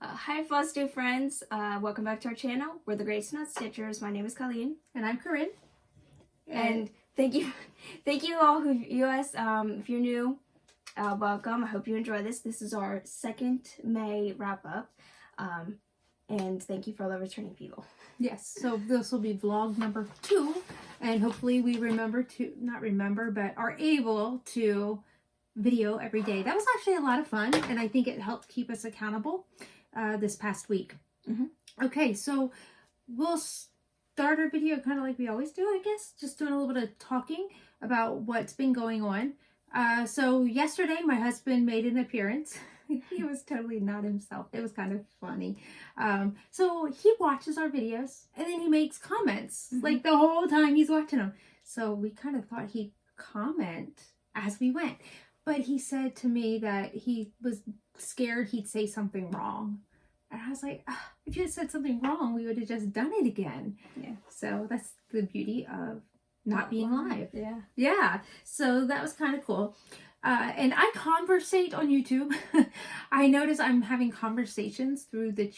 Hi Flosstube friends, welcome back to our channel. We're the GraceNotesStitchers. My name is Colleen. And I'm Corrin. And thank you all who view us. If you're new, welcome. I hope you enjoy this. This is our second May wrap up. And thank you for all the returning people. Yes, so this will be vlog number 2. And hopefully we are able to video every day. That was actually a lot of fun. And I think it helped keep us accountable this past week. Okay, so we'll start our video kind of like we always do, I guess. Just doing a little bit of talking about what's been going on. So yesterday my husband made an appearance. He was totally not himself. It was kind of funny. So he watches our videos and then he makes comments like the whole time he's watching them. So we kind of thought he'd comment as we went. But he said to me that he was scared he'd say something wrong. And I was like, if you had said something wrong, we would have just done it again. Yeah. So that's the beauty of not being live. Yeah. Yeah. So that was kind of cool. And I conversate on YouTube. I notice I'm having conversations through the,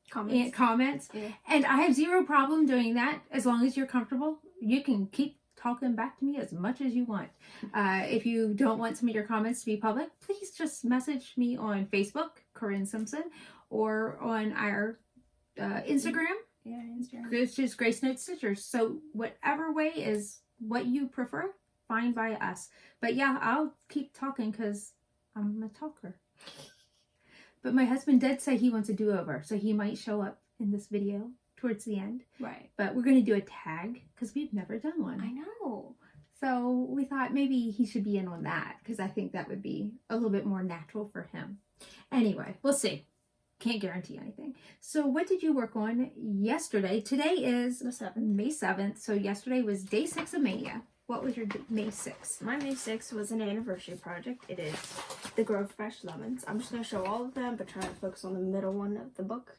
comments. Yeah. And I have zero problem doing that as long as you're comfortable. You can keep talking back to me as much as you want. If you don't want some of your comments to be public, please just message me on Facebook, Corrin Simpson, or on our Instagram. Yeah, Instagram. Which is GraceNotesStitchers. So whatever way is what you prefer, fine by us. But yeah, I'll keep talking because I'm a talker. But my husband did say he wants a do-over, so he might show up in this video towards the end. Right. But we're going to do a tag because we've never done one. I know. So we thought maybe he should be in on that because I think that would be a little bit more natural for him. Anyway, we'll see. Can't guarantee anything. So what did you work on yesterday? Today is The 7th. May 7th. So yesterday was day 6 of Maynia. What was your May 6th? My May 6th was an anniversary project. It is the Grow Fresh Lemons. I'm just going to show all of them, but try to focus on the middle one of the book.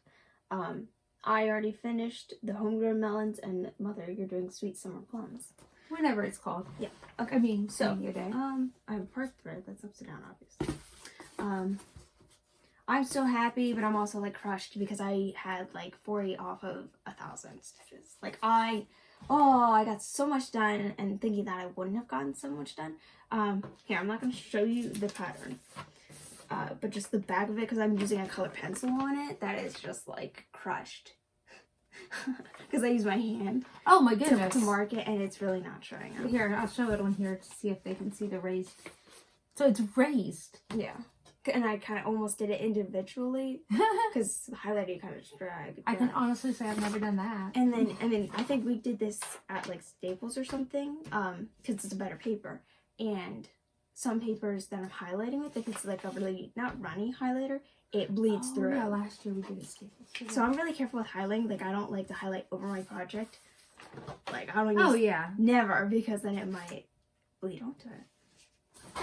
I already finished the homegrown melons, and Mother, you're doing sweet summer plums. Whenever it's called. Yeah. Okay. I mean, So, Maynia Day. I have a part thread that's upside down, obviously. I'm so happy, but I'm also like crushed because I had like 40 off of 1,000 stitches. Like I got so much done, and thinking that I wouldn't have gotten so much done. Here, I'm not going to show you the pattern, but just the back of it, because I'm using a colored pencil on it that is just like crushed. Because I use my hand Oh my goodness. to mark it, and it's really not showing up. Here, I'll show it on here to see if they can see the raised. So it's raised. Yeah. And I kind of almost did it individually because the highlighter you kind of just drag. I can honestly say I've never done that. And then I think we did this at like Staples or something, because it's a better paper. And some papers that I'm highlighting with, if it's like a really not runny highlighter, it bleeds through. Yeah, last year we did a Staples. So I'm really careful with highlighting. Like I don't like to highlight over my project. Like I don't use Oh yeah. never, because then it might bleed onto it.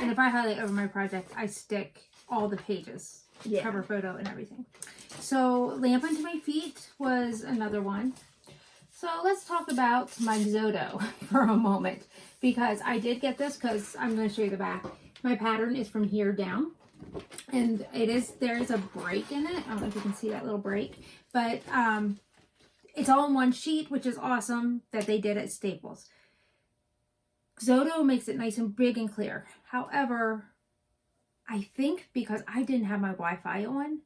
And if I highlight over my project, I stick all the pages, Yeah. cover photo and everything. So Lamp Under My Feet was another one. So let's talk about my Zoto for a moment, because I did get this because I'm going to show you the back. My pattern is from here down, and there is a break in it. I don't know if you can see that little break, but it's all in one sheet, which is awesome that they did at Staples. Zoto makes it nice and big and clear. However, I think because I didn't have my Wi-Fi on,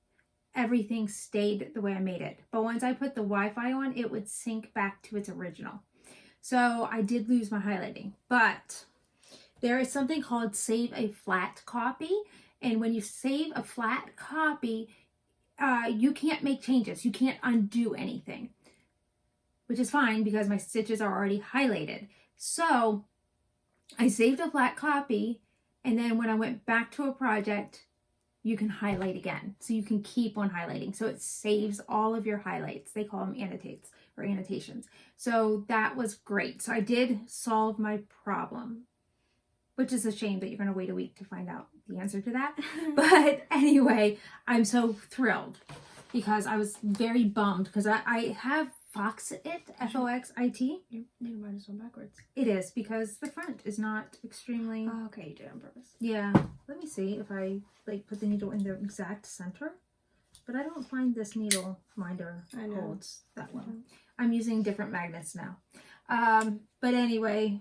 everything stayed the way I made it. But once I put the Wi-Fi on, it would sync back to its original. So I did lose my highlighting. But there is something called Save a Flat Copy. And when you save a flat copy, you can't make changes. You can't undo anything. Which is fine because my stitches are already highlighted. So I saved a flat copy, and then when I went back to a project, you can highlight again. So you can keep on highlighting. So it saves all of your highlights. They call them annotates or annotations. So that was great. So I did solve my problem, which is a shame that you're going to wait a week to find out the answer to that. But anyway, I'm so thrilled because I was very bummed because I have Foxit, F-O-X-I-T. You might as well backwards. It is because the front is not extremely... Oh, okay, you did it on purpose. Yeah. Let me see if I like put the needle in the exact center. but I don't find this needle minder I know. holds that well. I'm using different magnets now. But anyway,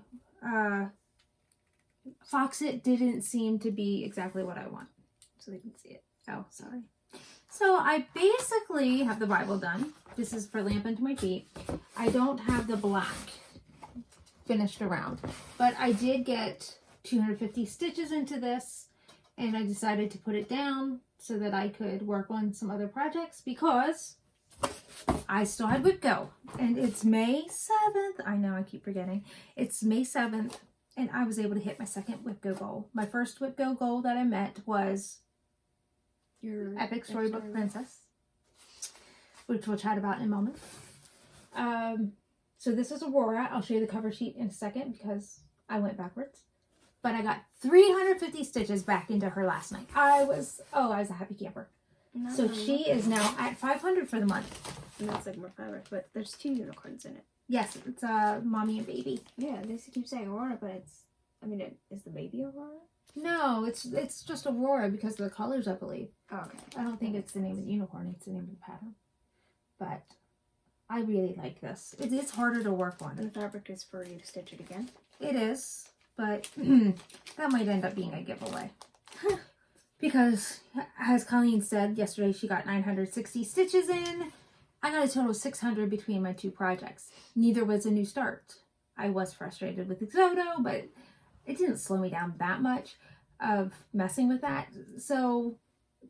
Foxit didn't seem to be exactly what I want. So they can see it. Oh, sorry. So I basically have the Bible done. This is for Lamp Into My Feet. I don't have the black finished around, but I did get 250 stitches into this, and I decided to put it down so that I could work on some other projects because I still had Whip Go, and it's May 7th. I know, I keep forgetting. It's May 7th, and I was able to hit my second Whip Go goal. My first Whip Go goal that I met was Your Epic Storybook Princess, which we'll chat about in a moment. So this is Aurora. I'll show you the cover sheet in a second because I went backwards. But I got 350 stitches back into her last night. I was a happy camper. So she is now at 500 for the month. And that's like more fabric, but there's 2 unicorns in it. Yes, it's mommy and baby. Yeah, they keep saying Aurora, but is the baby Aurora? No, it's just Aurora because of the colors, I believe. Oh, okay. I don't think it's the name of the unicorn. It's the name of the pattern. But I really like this. It's harder to work on. And the fabric is for you to stitch it again? It is, but that might end up being a giveaway. Because, as Colleen said yesterday, she got 960 stitches in. I got a total of 600 between my 2 projects. Neither was a new start. I was frustrated with Exodo, but it didn't slow me down that much of messing with that. So,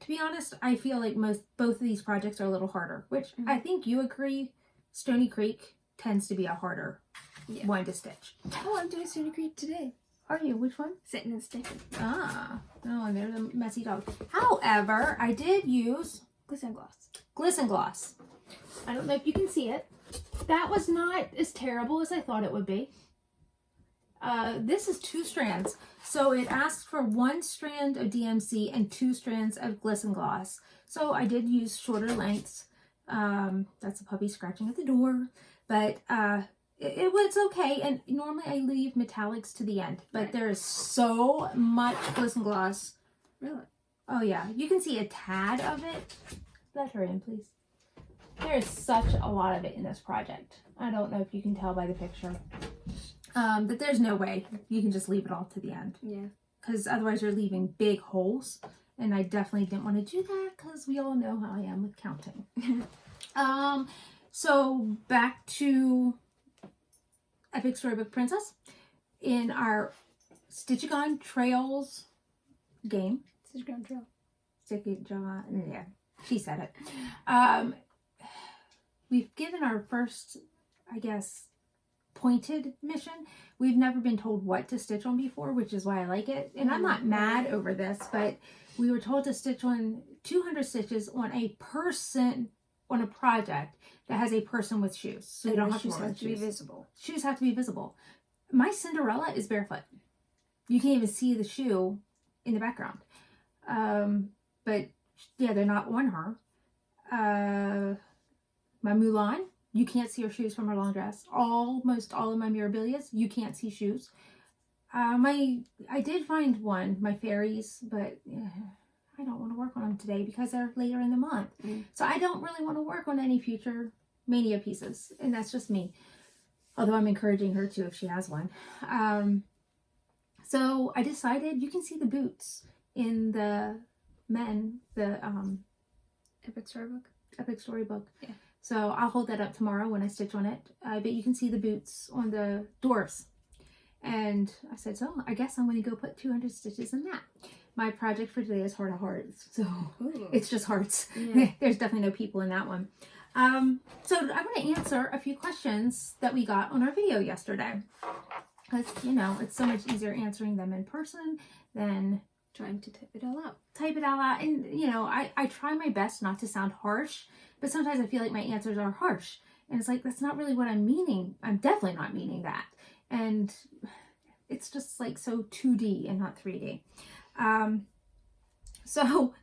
to be honest, I feel like both of these projects are a little harder, which I think you agree. Stony Creek tends to be a harder one to stitch. Oh, I'm doing Stony Creek today. Are you? Which one? Sitting and stitching. Ah, no, and there's a messy dog. However, I did use Glisten Gloss. I don't know if you can see it. That was not as terrible as I thought it would be. This is 2 strands. So it asked for 1 strand of DMC and 2 strands of Glisten Gloss. So I did use shorter lengths. That's a puppy scratching at the door. But it was okay. And normally I leave metallics to the end. But there is so much Glisten Gloss. Really? Oh yeah. You can see a tad of it. Let her in, please. There is such a lot of it in this project. I don't know if you can tell by the picture. But there's no way you can just leave it all to the end. Yeah. Because otherwise you're leaving big holes. And I definitely didn't want to do that because we all know how I am with counting. So back to Epic Storybook Princess. In our Stitch-A-Gone Trails game. Stitch-A-Gone Trail. Stitch-A-Gone, yeah. She said it. We've given our first, I guess, pointed mission. We've never been told what to stitch on before, which is why I like it. And I'm not mad over this, but we were told to stitch on 200 stitches on a person, on a project that has a person with shoes. So you don't have to be visible. Shoes have to be visible. My Cinderella is barefoot. You can't even see the shoe in the background. But yeah, they're not on her. My Mulan, you can't see her shoes from her long dress. Almost all of my Mirabilias, you can't see shoes. I did find one, my fairies, but I don't want to work on them today because they're later in the month. So I don't really want to work on any future Maynia pieces, and that's just me. Although I'm encouraging her to if she has one. So I decided you can see the boots in the Epic Storybook. Epic Storybook. Yeah. So I'll hold that up tomorrow when I stitch on it. But you can see the boots on the dwarfs. And I said, so I guess I'm going to go put 200 stitches in that. My project for today is Heart of Hearts. So it's just hearts. Yeah. There's definitely no people in that one. So I'm going to answer a few questions that we got on our video yesterday. Because, you know, it's so much easier answering them in person than trying to type it all out. And, you know, I try my best not to sound harsh, but sometimes I feel like my answers are harsh. And it's like, that's not really what I'm meaning. I'm definitely not meaning that. And it's just like so 2D and not 3D. So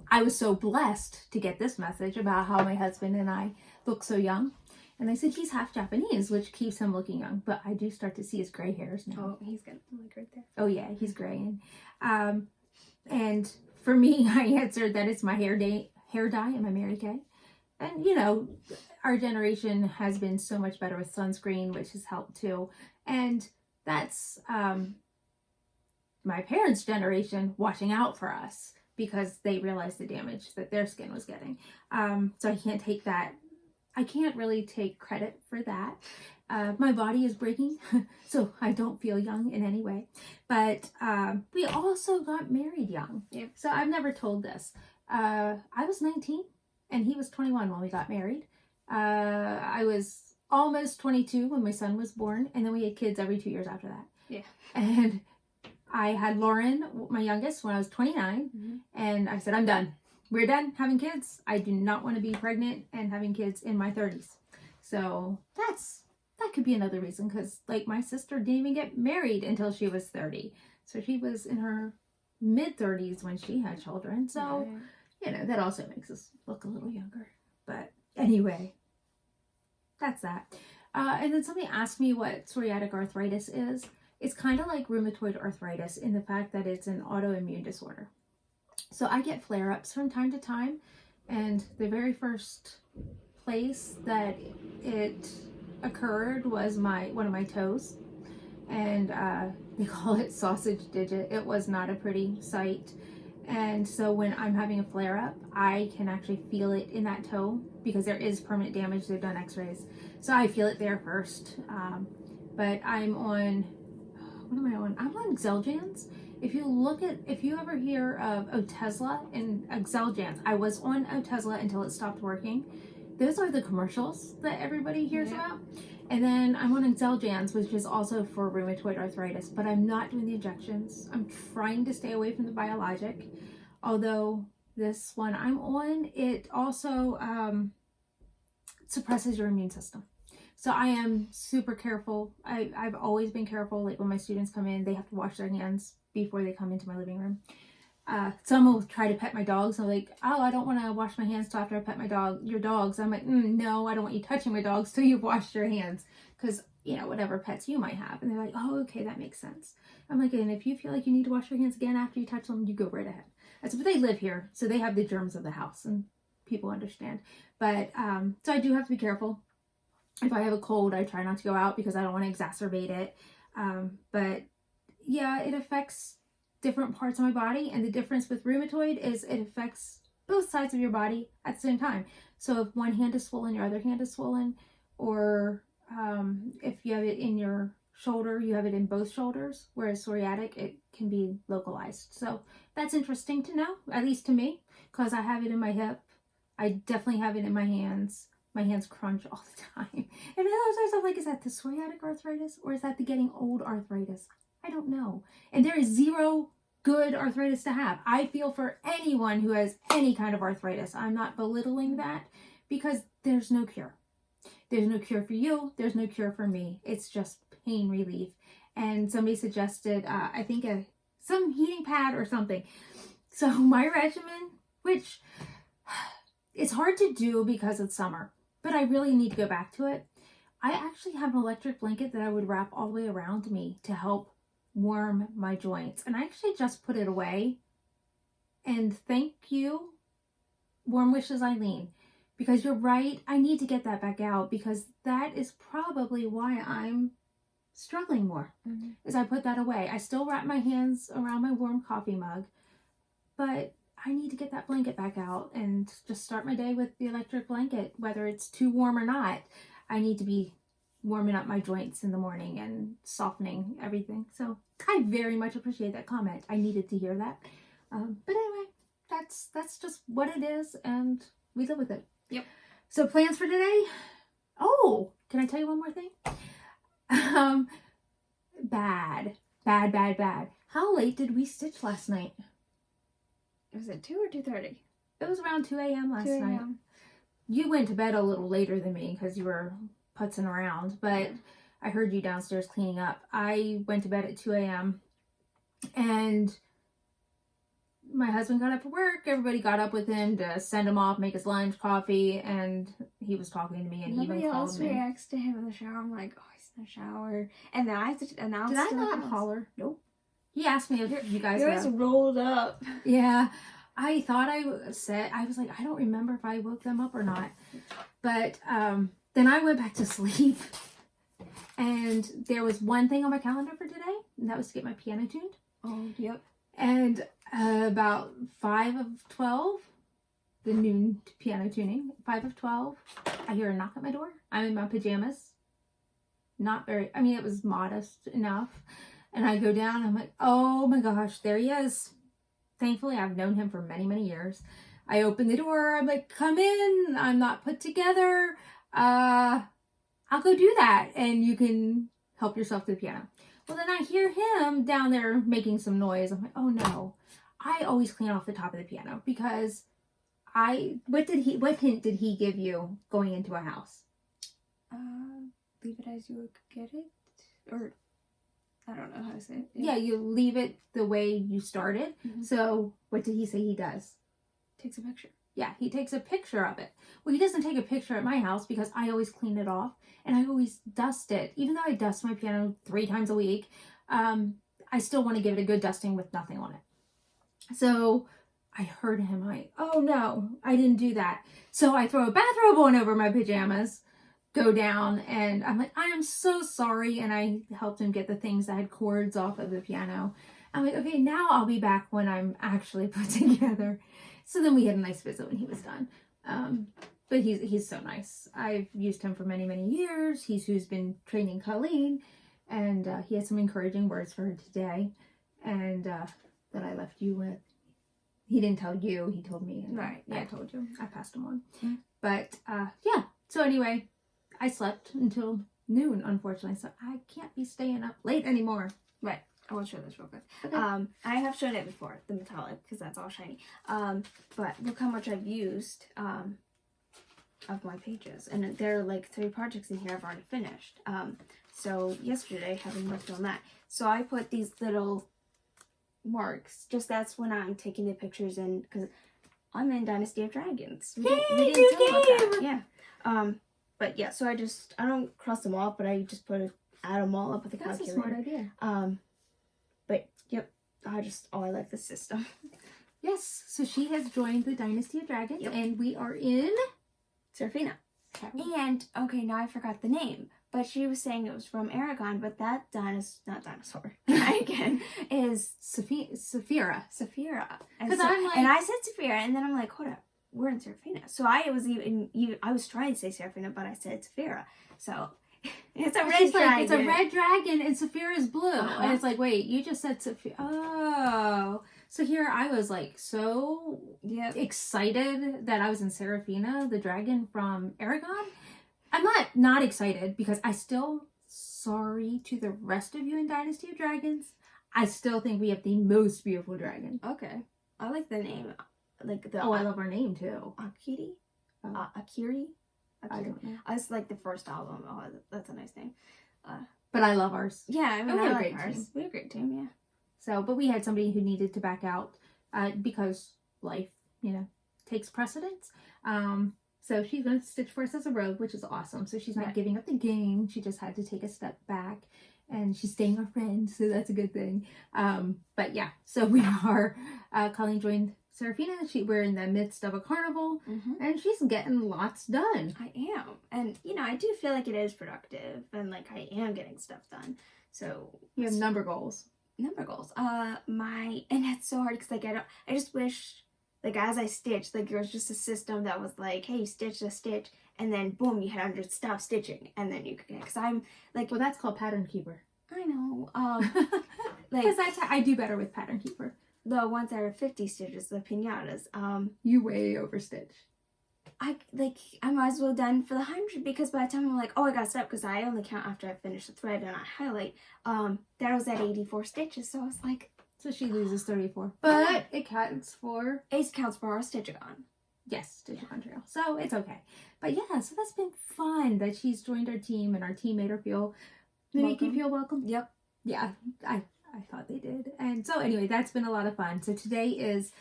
I was so blessed to get this message about how my husband and I look so young. And I said, he's half Japanese, which keeps him looking young. But I do start to see his gray hairs now. Oh, he's got like right there. Oh, yeah, he's gray. And for me, I answered that it's my hair dye in my Mary Kay. And, you know, our generation has been so much better with sunscreen, which has helped too. And that's my parents' generation watching out for us because they realized the damage that their skin was getting. So I can't take that. I can't really take credit for that. My body is breaking, so I don't feel young in any way. But we also got married young. Yep. So I've never told this. I was 19 and he was 21 when we got married. I was almost 22 when my son was born, and then we had kids every 2 years after that. Yeah. And I had Lauren, my youngest, when I was 29, and I said, I'm done. We're done having kids. I do not want to be pregnant and having kids in my 30s. So that could be another reason, because like my sister didn't even get married until she was 30. So she was in her mid 30s when she had children. So, you know, that also makes us look a little younger. But anyway, that's that. And then somebody asked me what psoriatic arthritis is. It's kind of like rheumatoid arthritis in the fact that it's an autoimmune disorder. So I get flare-ups from time to time, and the very first place that it occurred was one of my toes, and they call it sausage digit. It was not a pretty sight. And so when I'm having a flare-up, I can actually feel it in that toe because there is permanent damage. They've done x-rays. So I feel it there first. But I'm on, what am I on? I'm on Xeljanz. If you ever hear of Otezla and Xeljanz, I was on Otezla until it stopped working. Those are the commercials that everybody hears about. And then I'm on Xeljanz, which is also for rheumatoid arthritis, but I'm not doing the injections. I'm trying to stay away from the biologic. Although this one I'm on, it also suppresses your immune system. So I am super careful. I've always been careful. Like when my students come in, they have to wash their hands before they come into my living room. Some will try to pet my dogs. I'm like, oh, I don't want to wash my hands till after I pet your dogs. I'm like, no, I don't want you touching my dogs till you've washed your hands. Because, you know, whatever pets you might have. And they're like, oh, okay, that makes sense. I'm like, and if you feel like you need to wash your hands again after you touch them, you go right ahead. But they live here, so they have the germs of the house, and people understand. But, so I do have to be careful. If I have a cold, I try not to go out because I don't want to exacerbate it. But yeah, it affects different parts of my body, and the difference with rheumatoid is it affects both sides of your body at the same time. So if one hand is swollen, your other hand is swollen, or if you have it in your shoulder, you have it in both shoulders, whereas psoriatic, it can be localized. So that's interesting to know, at least to me, because I have it in my hip. I definitely have it in my hands. My hands crunch all the time. And sometimes I'm like, is that the psoriatic arthritis, or is that the getting old arthritis? I don't know. And there is zero good arthritis to have. I feel for anyone who has any kind of arthritis. I'm not belittling that because there's no cure. There's no cure for you. There's no cure for me. It's just pain relief. And somebody suggested, I think some heating pad or something. So my regimen, which it's hard to do because it's summer, but I really need to go back to it. I actually have an electric blanket that I would wrap all the way around me to help warm my joints. And I actually just put it away. And thank you, Warm Wishes Eileen, because you're right. I need to get that back out because that is probably why I'm struggling more, is I put that away. I still wrap my hands around my warm coffee mug, but I need to get that blanket back out and just start my day with the electric blanket, whether it's too warm or not. I need to be warming up my joints in the morning and softening everything. So I very much appreciate that comment. I needed to hear that. But anyway, that's just what it is, and we live with it. Yep. So plans for today? Oh, can I tell you one more thing? Bad. How late did we stitch last night? Was it 2 or 2:30? It was around 2 a.m. last 2 night. a.m. You went to bed a little later than me because you were putzing around, but I heard you downstairs cleaning up. I went to bed at 2 a.m. and my husband got up for work. Everybody got up with him to send him off, make his lunch, coffee, and he was talking to me, and Nobody he even else called me. reacts to him in the shower. I'm like, oh, he's in the shower. And then I announced. Did I to the not house. holler? Nope. He asked me if you guys You guys rolled up. Yeah. I thought I was like, I don't remember if I woke them up or not. But then I went back to sleep. And there was one thing on my calendar for today, and that was to get my piano tuned. Oh, yep. And about 5 of 12, the noon piano tuning, 5 of 12, I hear a knock at my door. I'm in my pajamas. Not very, I mean, it was modest enough. And I go down, I'm like, oh my gosh, there he is. Thankfully, I've known him for many, many years. I open the door, I'm like, come in, I'm not put together. I'll go do that, and you can help yourself to the piano. Well, then I hear him down there making some noise. I'm like, oh no. I always clean off the top of the piano because what hint did he give you going into a house? Leave it as you would get it, or I don't know how to say it. Yeah, you leave it the way you started. Mm-hmm. So what did he say he does? Takes a picture. Yeah, he takes a picture of it. Well, he doesn't take a picture at my house because I always clean it off and I always dust it. Even though I dust my piano 3 times a week, I still want to give it a good dusting with nothing on it. So I heard him. Oh no, I didn't do that. So I throw a bathrobe on over my pajamas, go down, and I'm like, I am so sorry. And I helped him get the things that had cords off of the piano. I'm like, okay, now I'll be back when I'm actually put together. So then we had a nice visit when he was done. But he's so nice. I've used him for many, many years. He's who's been training Colleen. And he had some encouraging words for her today. And that I left you with. He didn't tell you. He told me. Right. Yeah, I told you. I passed him on. Mm-hmm. But yeah. So anyway, I slept until noon, unfortunately. So I can't be staying up late anymore. Right. I will show this real quick. Okay. I have shown it before, the metallic, because that's all shiny. But look how much I've used of my pages. And there are like 3 projects in here I've already finished. So yesterday, having worked on that. So I put these little marks. Just that's when I'm taking the pictures in, because I'm in Dynasty of Dragons. We didn't talk about that. Yeah. But yeah, so I don't cross them off, but I just add them all up with the calculator. That's a smart idea. But yep, I like the system. Yes, so she has joined the Dynasty of Dragons, and we are in Seraphina. Okay. And okay, now I forgot the name, but she was saying it was from Aragon, but that not dinosaur dragon is Saphira. Saphira. And Because I'm like, and I said Saphira, and then I'm like, hold up, we're in Seraphina. So I was trying to say Seraphina, but I said Saphira. So it's a red dragon. It's a red dragon, and Saphira is blue. And it's like, wait, you just said Saphira. Oh. So here I was like so excited that I was in Seraphina, the dragon from Aragon. I'm not excited because I still, sorry to the rest of you in Dynasty of Dragons, I still think we have the most beautiful dragon. Okay. I like the name. Like the I love our name too. Akiri? Oh. Akiri? I don't know. It's like the first album. Oh, that's a nice name. But I love ours. Yeah, I mean, we have I a like great ours. team. We have a great team, yeah. So, but we had somebody who needed to back out because life, takes precedence. So she's going to stitch for us as a rogue, which is awesome. So she's not giving up the game. She just had to take a step back, and she's staying our friend. So that's a good thing. But yeah, so we are, Colleen joined Seraphina. We're in the midst of a carnival, and she's getting lots done. I am. And, I do feel like it is productive, and like I am getting stuff done. So you have number goals. And it's so hard because like I just wish, like, as I stitched, like, there was just a system that was like, hey, stitch a stitch, and then boom, you had to stop stitching, and then you could, because I'm like, well, that's called pattern keeper. I know, like, because I do better with pattern keeper. The ones that are 50 stitches, the pinatas, you way overstitch. I might as well done for the 100, because by the time I'm like, oh, I gotta stop, because I only count after I finish the thread and I highlight, that was at 84 stitches, so I was like, so she loses 34. But it counts for... It counts for our Stitch-a-gon. Yes, Stitch-a-gon trail. So it's okay. But yeah, so that's been fun that she's joined our team, and our team made her feel... Make you feel welcome? Yep. Yeah, I thought they did. And so anyway, that's been a lot of fun. So today is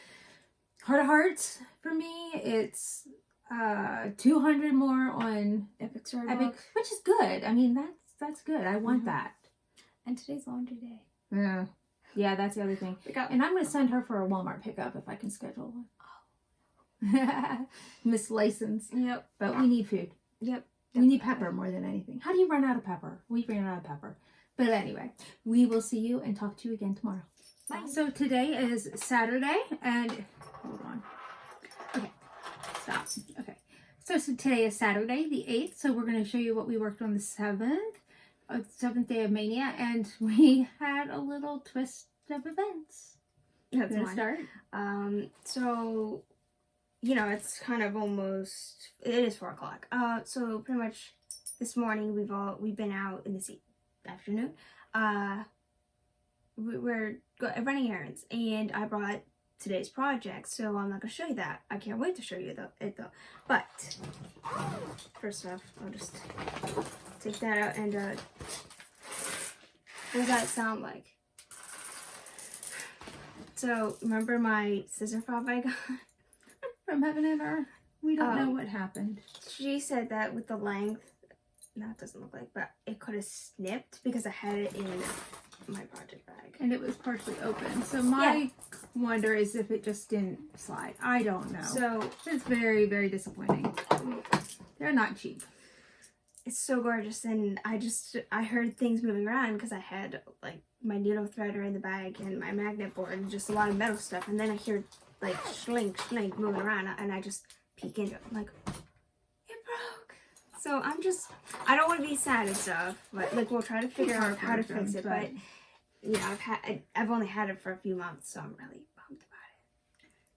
Heart of Hearts for me. It's 200 more on Epic Storybook, which is good. I mean, that's good. I want that. And today's laundry day. Yeah, that's the other thing. And I'm going to send her for a Walmart pickup if I can schedule one. Mislicensed. Yep. But we need food. Yep. We need pepper more than anything. How do you run out of pepper? We ran out of pepper. But anyway, we will see you and talk to you again tomorrow. Bye. So today is Saturday and hold on. Okay. Stop. Okay. So today is Saturday, the 8th. So we're going to show you what we worked on the 7th day of Maynia, and we had a little twist of events. That's going to start. So, you know, it's kind of almost, it is 4 o'clock. So pretty much this morning we've been out in the afternoon. We're running errands, and I brought today's project, so I'm not gonna show you that. I can't wait to show you it though. But first off, I'll just take that out and what does that sound like? So remember my scissor fob I got from Heaven and Earth? We don't know what happened. She said that with the length, no, it doesn't look like, but it could have snipped because I had it in my project bag. And it was partially open. So my wonder is if it just didn't slide. I don't know. So it's very, very disappointing. They're not cheap. It's so gorgeous, and I heard things moving around because I had like my needle threader in the bag and my magnet board and just a lot of metal stuff, and then I hear like slink moving around, and I just peek into it. I'm like, it broke. So I don't want to be sad and stuff, but like we'll try to figure out how to fix it. But you know, I've only had it for a few months, so I'm really bummed about it.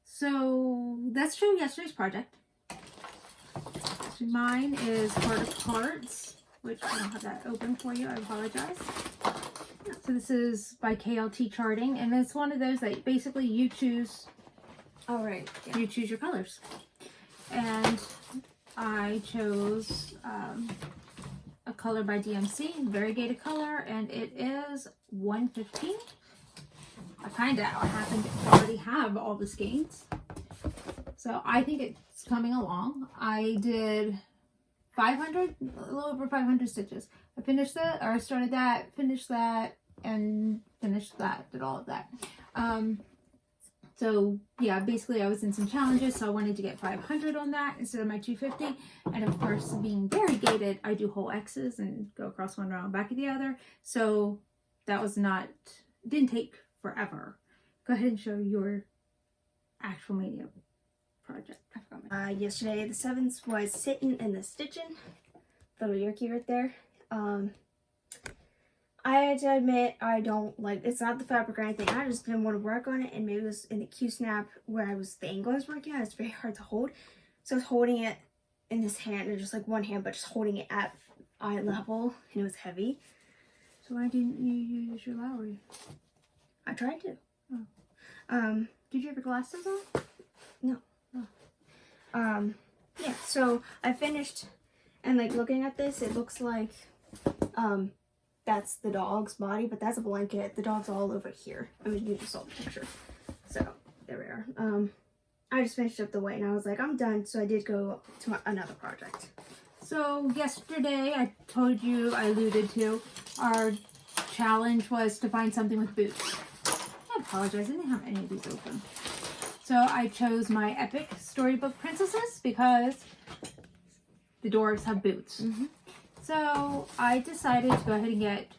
So let's show yesterday's project. Mine is Heart of Hearts, which I don't have that open for you. I apologize. So this is by KLT Charting, and it's one of those that basically you choose. All right. Yeah. You choose your colors, and I chose a color by DMC, variegated color, and it is 115. I happen to already have all the skeins, so I think it's coming along. I did 500, a little over 500 stitches. I finished that, or I started that, finished that, and finished that, did all of that. So yeah, basically I was in some challenges, so I wanted to get 500 on that instead of my 250. And of course, being variegated, I do whole X's and go across one row and back of the other. So that was didn't take forever. Go ahead and show your actual Maynia project. Yesterday the 7th was sitting in the stitching. Little Yerky right there. I had to admit, I don't like, it's not the fabric or anything, I just didn't want to work on it, and maybe it was in the Q-snap where the angle I was working on, it's very hard to hold. So I was holding it in this hand, or just like one hand, but just holding it at eye level, and it was heavy. So why didn't you use your Lowry? I tried to. Oh. Did you have your glasses on? No. Oh. Yeah, so I finished, and like looking at this, it looks like, that's the dog's body, but that's a blanket. The dog's all over here. I mean, you just saw the picture. So, there we are. I just finished up the weight, and I was like, I'm done. So I did go to another project. So, yesterday, I told you, I alluded to, our challenge was to find something with boots. I apologize, I didn't have any of these open. So, I chose my Epic Storybook Princesses because the dwarves have boots. Mm-hmm. So I decided to go ahead and get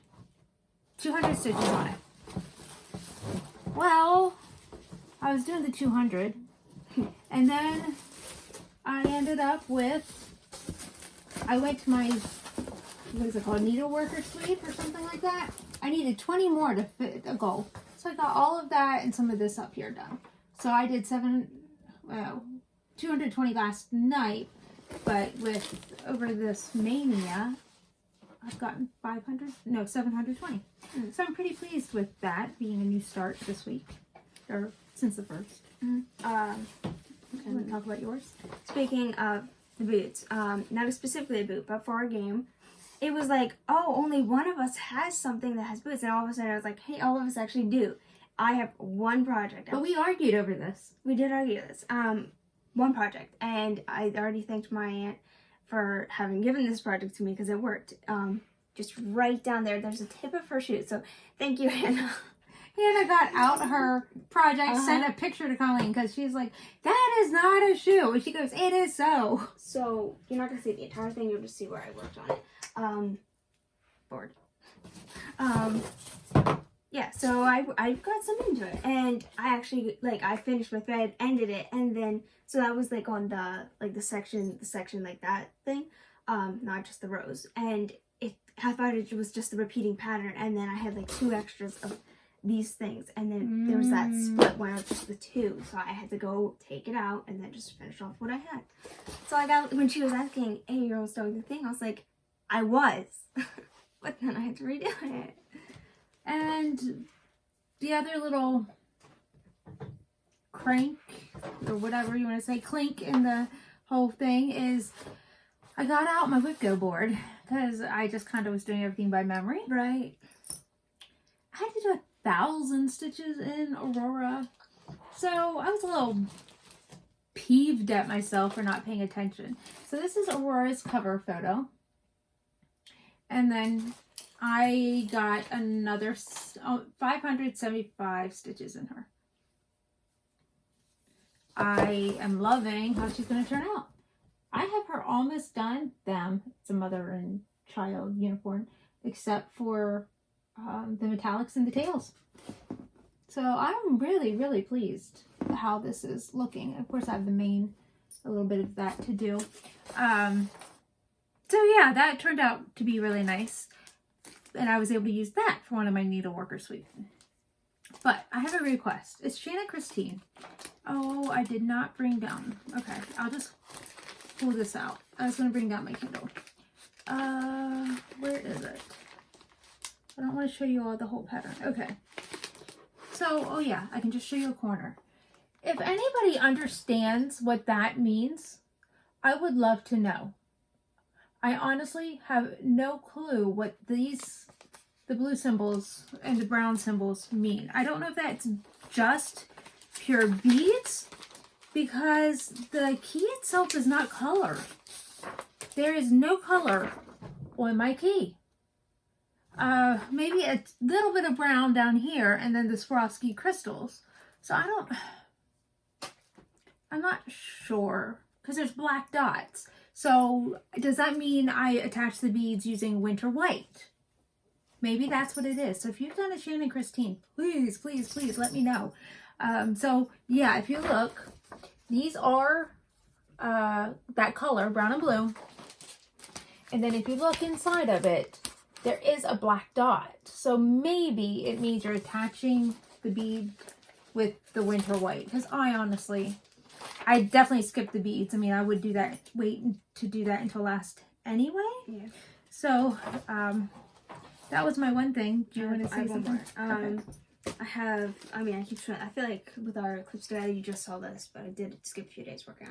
200 stitches on it. Well, I was doing the 200, and then I ended up with, I went to my, what is it called, needleworker sleeve or something like that. I needed 20 more to fit a goal. So I got all of that and some of this up here done. So I did 220 last night. But with over this Maynia, I've gotten 720. So I'm pretty pleased with that being a new start this week, or since the first. You want to talk about yours? Speaking of the boots, not specifically a boot, but for our game, it was like, oh, only one of us has something that has boots, and all of a sudden I was like, hey, all of us actually do. I have one project. But we argued over this. We did argue this. One project, and I already thanked my aunt for having given this project to me because it worked. Just right down there's a tip of her shoe, so thank you, Hannah. Hannah got out her project, sent a picture to Colleen because she's like, that is not a shoe. And she goes, it is so. So you're not gonna see the entire thing, you'll just see where I worked on it. Bored. Yeah, so I got some into it, and I actually, like, I finished my thread, ended it, and then, so that was, like, on the, like, the section like that thing, not just the rows, and I thought it was just the repeating pattern, and then I had, like, 2 extras of these things, and then there was that split one of just the 2, so I had to go take it out, and then just finish off what I had. So I got, when she was asking, hey, you're almost done with the thing, I was like, I was, but then I had to redo it. And the other little crank, or whatever you want to say, clink in the whole thing is I got out my Whipco board because I just kind of was doing everything by memory. Right. I had to do 1,000 stitches in Aurora. So I was a little peeved at myself for not paying attention. So this is Aurora's cover photo. And then I got another 575 stitches in her. I am loving how she's going to turn out. I have her almost done. It's a mother and child uniform, except for the metallics and the tails. So I'm really, really pleased how this is looking. Of course, I have a little bit of that to do. So yeah, that turned out to be really nice. And I was able to use that for one of my needleworker suite. But I have a request. It's Shanna Christine. Oh, I did not bring down. Okay, I'll just pull this out. I was going to bring down my Kindle. Where is it? I don't want to show you all the whole pattern. Okay. So, oh yeah, I can just show you a corner. If anybody understands what that means, I would love to know. I honestly have no clue what the blue symbols and the brown symbols mean. I don't know if that's just pure beads, because the key itself is not colored. There is no color on my key. Maybe a little bit of brown down here, and then the Swarovski crystals. So I'm not sure, because there's black dots. So does that mean I attach the beads using winter white? Maybe that's what it is. So if you've done a Shannon Christine, please, please, please let me know. So yeah, if you look, these are that color, brown and blue. And then if you look inside of it, there is a black dot. So maybe it means you're attaching the bead with the winter white. Because I definitely skipped the beads. I mean, I would do that, wait to do that until last anyway. Yeah. So, that was my one thing. Do you want to say something? Okay. I keep trying. I feel like with our clips together, you just saw this, but I did skip a few days working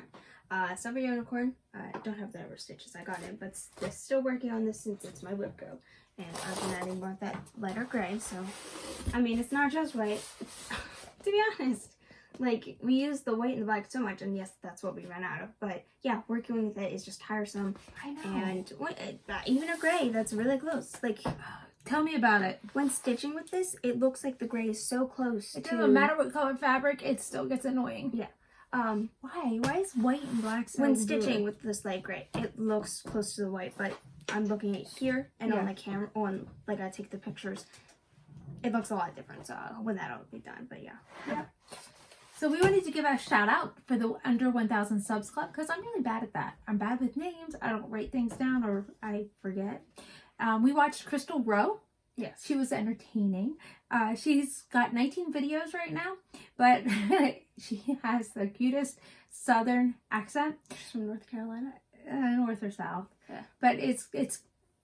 on it. Silver Unicorn. I don't have the ever stitches I got in, but they're still working on this since it's my Whipco. And I've been adding more of that lighter gray, so, I mean, it's not just white, to be honest. Like, we use the white and the black so much, and yes, that's what we ran out of. But yeah, working with it is just tiresome. I know. And even a gray that's really close. Like, tell me about it. When stitching with this, it looks like the gray is so close. It doesn't matter what color fabric, it still gets annoying. Yeah. Why? Why is white and black so when stitching with this light gray, it looks close to the white, but I'm looking at here and on the camera, like I take the pictures, it looks a lot different. So when that'll be done, but yeah. Yeah. So we wanted to give a shout out for the under 1,000 subs club, because I'm really bad at that. I'm bad with names. I don't write things down, or I forget. We watched Crystal Rowe. Yes. She was entertaining. She's got 19 videos right now, but she has the cutest southern accent. She's from North Carolina. North or south. Yeah. But it's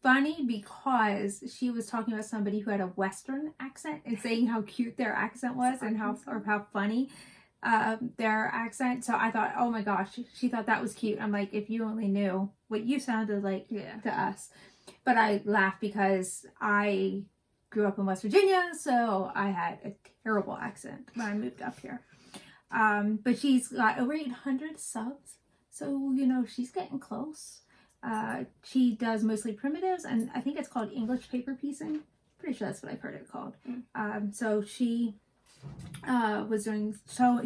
funny because she was talking about somebody who had a Western accent and saying how cute their accent was and how funny their accent. So I thought, oh my gosh, she thought that was cute. I'm like, if you only knew what you sounded like to us. But I laughed because I grew up in West Virginia, so I had a terrible accent when I moved up here. But she's got over 800 subs, so she's getting close. She does mostly primitives, and I think it's called English paper piecing. Pretty sure that's what I've heard it called. Mm. So she was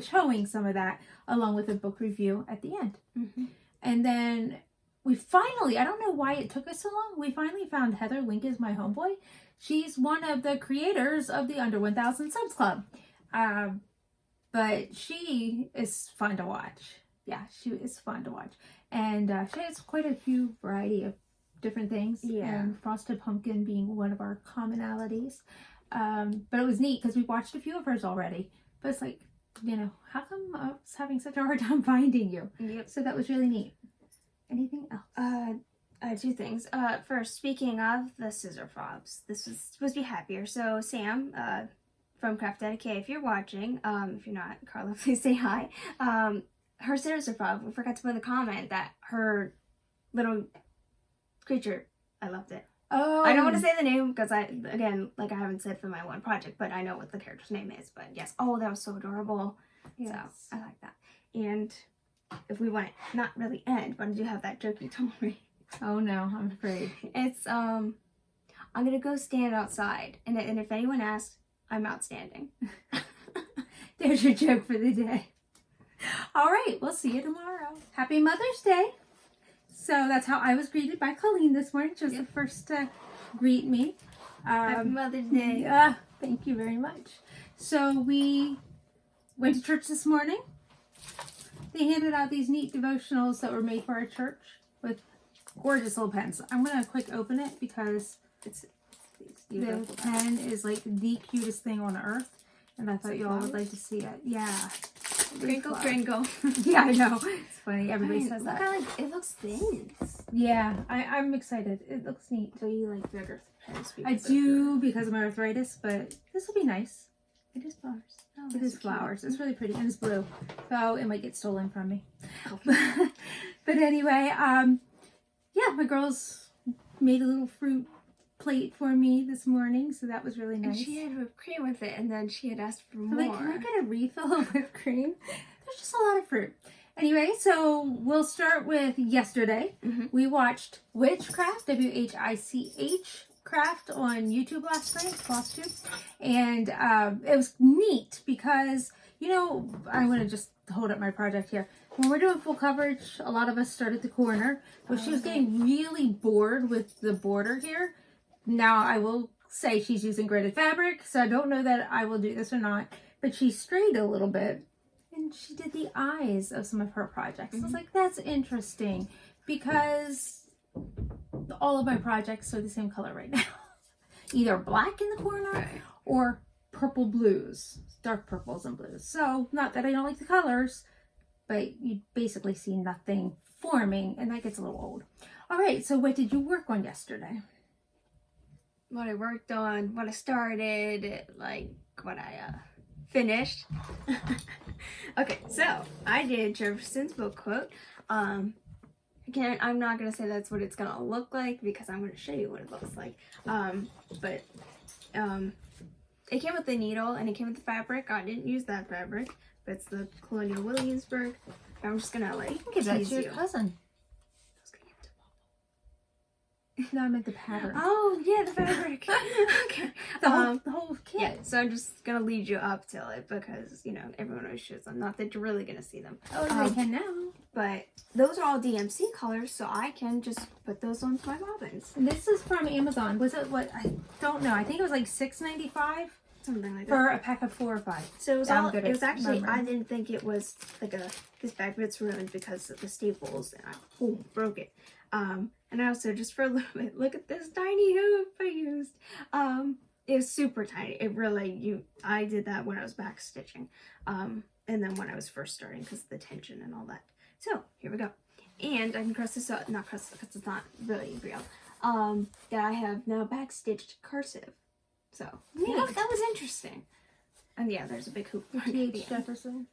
showing some of that along with a book review at the end. Mm-hmm. And then we finally, I don't know why it took us so long, we finally found Heather Link is my homeboy. She's one of the creators of the Under 1000 Subs Club. But she is fun to watch. Yeah, she is fun to watch. And she has quite a few variety of different things. Yeah. And Frosted Pumpkin being one of our commonalities. But it was neat because we watched a few of hers already. But it's like, you know, how come I was having such a hard time finding you? Yep. So that was really neat. Anything else? Two things. First, speaking of the scissor fobs, this was supposed to be happier. So Sam, from Craft Dedicate, if you're watching, if you're not, Carla, please say hi. Her scissor fob, we forgot to put in the comment that her little creature, I loved it. Oh, I don't want to say the name because I haven't said for my one project, but I know what the character's name is. But yes, oh, that was so adorable. yes. So I like that. And if we want to not really end, but I do have that joke you told me. Oh no, I'm afraid. It's I'm gonna go stand outside, and if anyone asks, I'm outstanding. There's your joke for the day. All right, we'll see you tomorrow. Happy Mother's Day. So that's how I was greeted by Colleen this morning. She was the first to greet me. Happy Mother's Day. Thank you very much. So we went to church this morning. They handed out these neat devotionals that were made for our church with gorgeous little pens. I'm going to quick open it because the pen is like the cutest thing on earth. And I thought you all would like to see it. Yeah. Crinkle, crinkle. Yeah, I know. It's funny. Everybody says that. It looks thin. Yeah, I'm excited. It looks neat. So you like bigger pens? I do because of my arthritis, but this will be nice. It is flowers. Oh, It is flowers. It's really pretty and it's blue, so it might get stolen from me. Oh. But anyway, yeah, my girls made a little fruit plate for me this morning, so that was really nice. And she had whipped cream with it, and then she had asked for I'm more. like, can I get a refill of whipped cream? There's just a lot of fruit. Anyway, so we'll start with yesterday. Mm-hmm. We watched Witchcraft, Witchcraft, Craft on YouTube last night, Flosstube, and it was neat because, you know, I'm going to just hold up my project here. When we're doing full coverage, a lot of us start at the corner, but she was getting really bored with the border here. Now, I will say she's using gridded fabric, so I don't know that I will do this or not, but she strayed a little bit, and she did the eyes of some of her projects. I was like, that's interesting, because all of my projects are the same color right now. Either black in the corner or purple blues, dark purples and blues. So, not that I don't like the colors, but you basically see nothing forming, and that gets a little old. All right, so what did you work on yesterday? What I worked on, what I started, like what I finished. Okay, so I did Jefferson's book quote. Again, I'm not gonna say that's what it's gonna look like because I'm gonna show you what it looks like. But it came with the needle and it came with the fabric. I didn't use that fabric, but it's the Colonial Williamsburg. I'm just gonna like You can give that tease to your you. cousin. No, I meant the pattern. Oh yeah, the fabric. Okay. The whole kit. Yeah, so I'm just gonna lead you up to it because, you know, everyone always shows them. Not that you're really gonna see them. Oh, I can now. But those are all DMC colors, so I can just put those onto my bobbins. And this is from Amazon. Was it what? I don't know. I think it was like $6.95 Something like for that. a pack of 4 or 5. So it was I'm all, good it was at actually, remembering. I didn't think it was like this bag, but it's ruined because of the staples, and I broke it. And also, just for a little bit, look at this tiny hoop I used. It was super tiny. It really, I did that when I was back stitching. And then when I was first starting because of the tension and all that. So, here we go. And I can cross this out, not cross it because it's not really real. That I have now back stitched cursive. So, yeah, that was interesting. And yeah, there's a big hoop. T.H. Jefferson.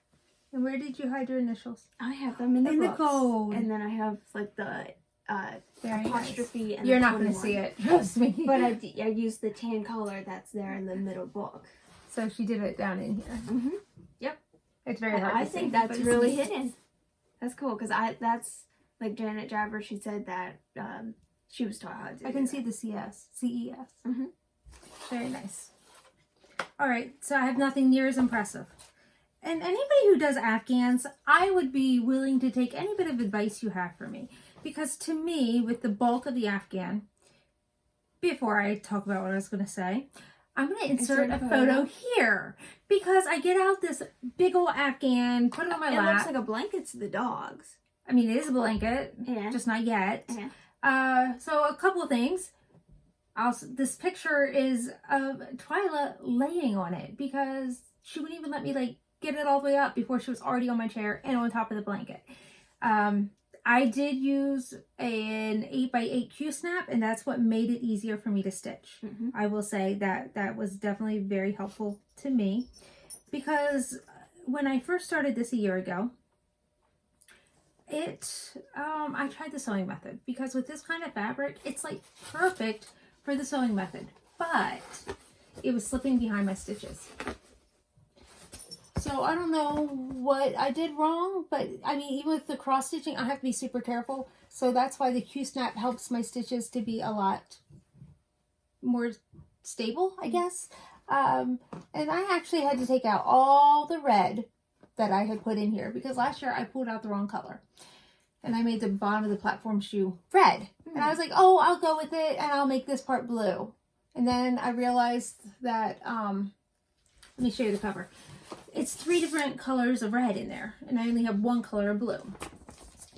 And where did you hide your initials? I have them in the In the books. gold. And then I have like the Very apostrophe nice. and You're the not going to 21. see it. Trust me. But I used the tan color that's there in the middle book. So she did it down in here. Mm-hmm. Yep. It's very hard I to think see, that's but it's really neat. hidden. That's cool because that's like Janet Driver. She said that she was taught how to do I can that. see the CES. Mm-hmm. Very nice. All right, so I have nothing near as impressive. And anybody who does Afghans, I would be willing to take any bit of advice you have for me. Because to me, with the bulk of the Afghan, before I talk about what I was going to say, I'm going to insert a photo here. Because I get out this big old Afghan, put it on my lap. It looks like a blanket to the dogs. I mean, it is a blanket, just not yet. So a couple of things. This picture is of Twyla laying on it because she wouldn't even let me like get it all the way up before she was already on my chair and on top of the blanket. I did use an 8x8 Q-snap, and that's what made it easier for me to stitch. I will say that was definitely very helpful to me, because when I first started this a year ago, I tried the sewing method, because with this kind of fabric, it's like perfect for the sewing method, but it was slipping behind my stitches. So I don't know what I did wrong, but I mean, even with the cross stitching, I have to be super careful. So that's why the Q-snap helps my stitches to be a lot more stable, I guess. And I actually had to take out all the red that I had put in here, because last year I pulled out the wrong color. And I made the bottom of the platform shoe red. And I was like, oh, I'll go with it and I'll make this part blue. And then I realized that, let me show you the cover. It's 3 different colors of red in there, and I only have 1 color of blue.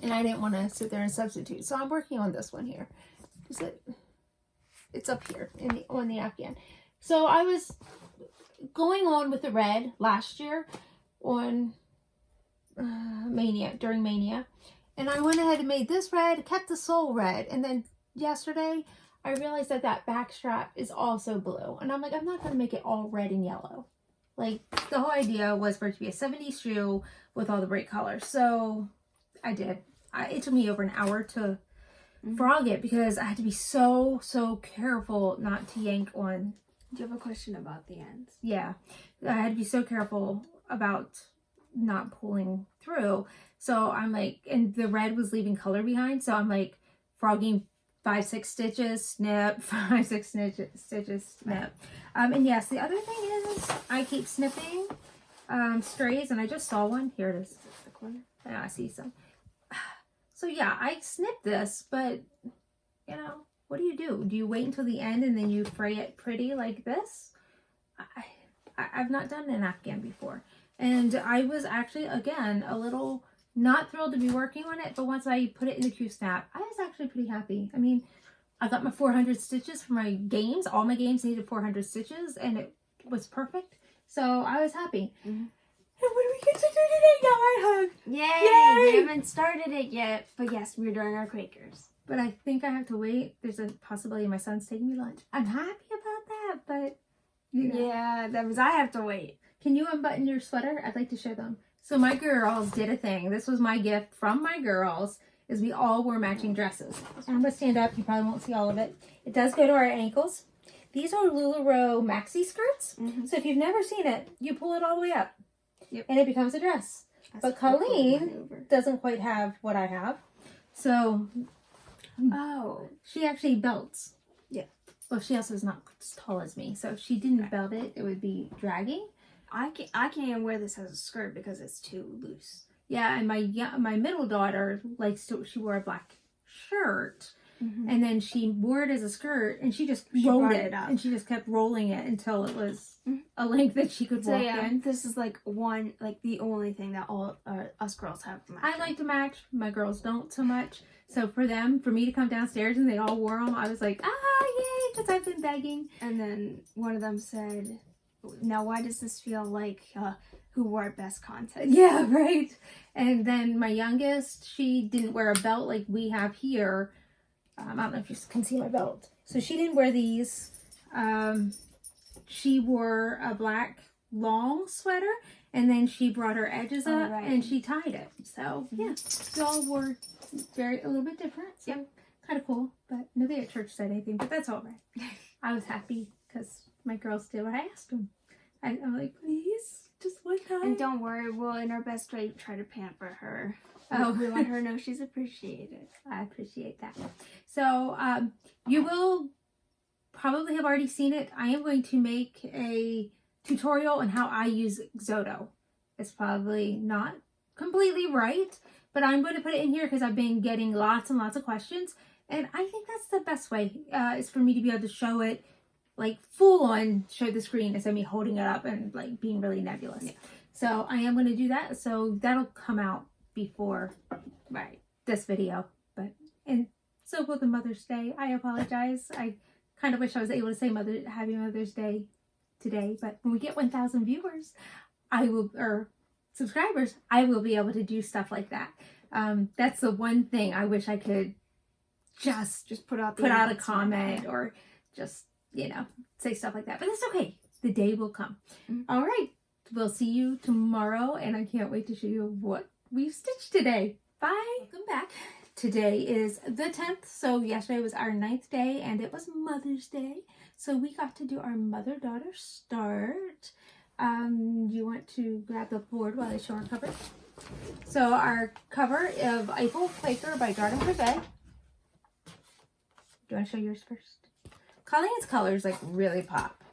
And I didn't want to sit there and substitute, so I'm working on this one here. It's up here on the Afghan. So I was going on with the red last year on Maynia, during Maynia. And I went ahead and made this red, kept the sole red, and then yesterday I realized that that back strap is also blue. And I'm like, I'm not going to make it all red and yellow. Like, the whole idea was for it to be a 70s shoe with all the bright colors. So I did. It took me over an hour to frog it, because I had to be so careful not to yank on. Do you have a question about the ends? Yeah. I had to be so careful about not pulling through. So I'm like, and the red was leaving color behind. So I'm like frogging 5-6 stitches, snip, 5-6 stitches, snip. And yes, the other thing is I keep snipping strays, and I just saw one. Here it is. The corner. Yeah, I see some. So yeah, I snipped this, but you know, what do? Do you wait until the end and then you fray it pretty like this? I've not done an Afghan before. And I was actually, again, a little not thrilled to be working on it, but once I put it in the Q-snap, I was actually pretty happy. I mean, I got my 400 stitches for my games. All my games needed 400 stitches, and it was perfect. So I was happy. And what do we get to do today? Now I hug. Yay! We haven't started it yet, but yes, we're doing our Quakers. But I think I have to wait. There's a possibility my son's taking me lunch. I'm happy about that, but you know. Yeah, that means I have to wait. Can you unbutton your sweater? I'd like to show them. So my girls did a thing. This was my gift from my girls, is we all wore matching dresses. I'm going to stand up. You probably won't see all of it. It does go to our ankles. These are LuLaRoe maxi skirts. So if you've never seen it, you pull it all the way up. And it becomes a dress. But Colleen doesn't quite have what I have. So she actually belts. Yeah. Well, she also is not as tall as me. So if she didn't belt it, it would be dragging. I can't even wear this as a skirt because it's too loose. Yeah, and my middle daughter she wore a black shirt, and then she wore it as a skirt, and she just rolled it up, and she just kept rolling it until it was a length that she could walk in. This is like the only thing that all us girls have to match. I like to match. My girls don't so much. So for me to come downstairs and they all wore them, I was like, yay, because I've been begging. And then one of them said, now why does this feel like who wore it best contest? Yeah, right. And then my youngest, she didn't wear a belt like we have here. I don't know if you can see my belt. So she didn't wear these. She wore a black long sweater, and then she brought her edges up and she tied it. So yeah, we all wore a little bit different. So kind of cool, but nobody at church said anything, but that's all right. I was happy because my girls did what I asked them. I'm like, please, just one time. And don't worry, we'll in our best way try to pamper her. We let her know she's appreciated. I appreciate that. So you will probably have already seen it. I am going to make a tutorial on how I use Xodo. It's probably not completely right, but I'm going to put it in here because I've been getting lots and lots of questions. And I think that's the best way, is for me to be able to show it, like full on show the screen instead of me holding it up and like being really nebulous. Yeah. So I am going to do that. So that'll come out before this video. And so will the Mother's Day. I apologize. I kind of wish I was able to say Happy Mother's Day today, but when we get 1,000 viewers, or subscribers, I will be able to do stuff like that. That's the one thing I wish I could just put out a comment or just, say stuff like that. But it's okay. The day will come. Mm-hmm. All right. We'll see you tomorrow, and I can't wait to show you what we've stitched today. Bye. Welcome back. Today is the 10th, so yesterday was our 9th day, and it was Mother's Day, so we got to do our mother-daughter start. You want to grab the board while I show our cover? So our cover of Eiffel Quaker by Garden Privé. Do you want to show yours first? Colleen's colors like really pop.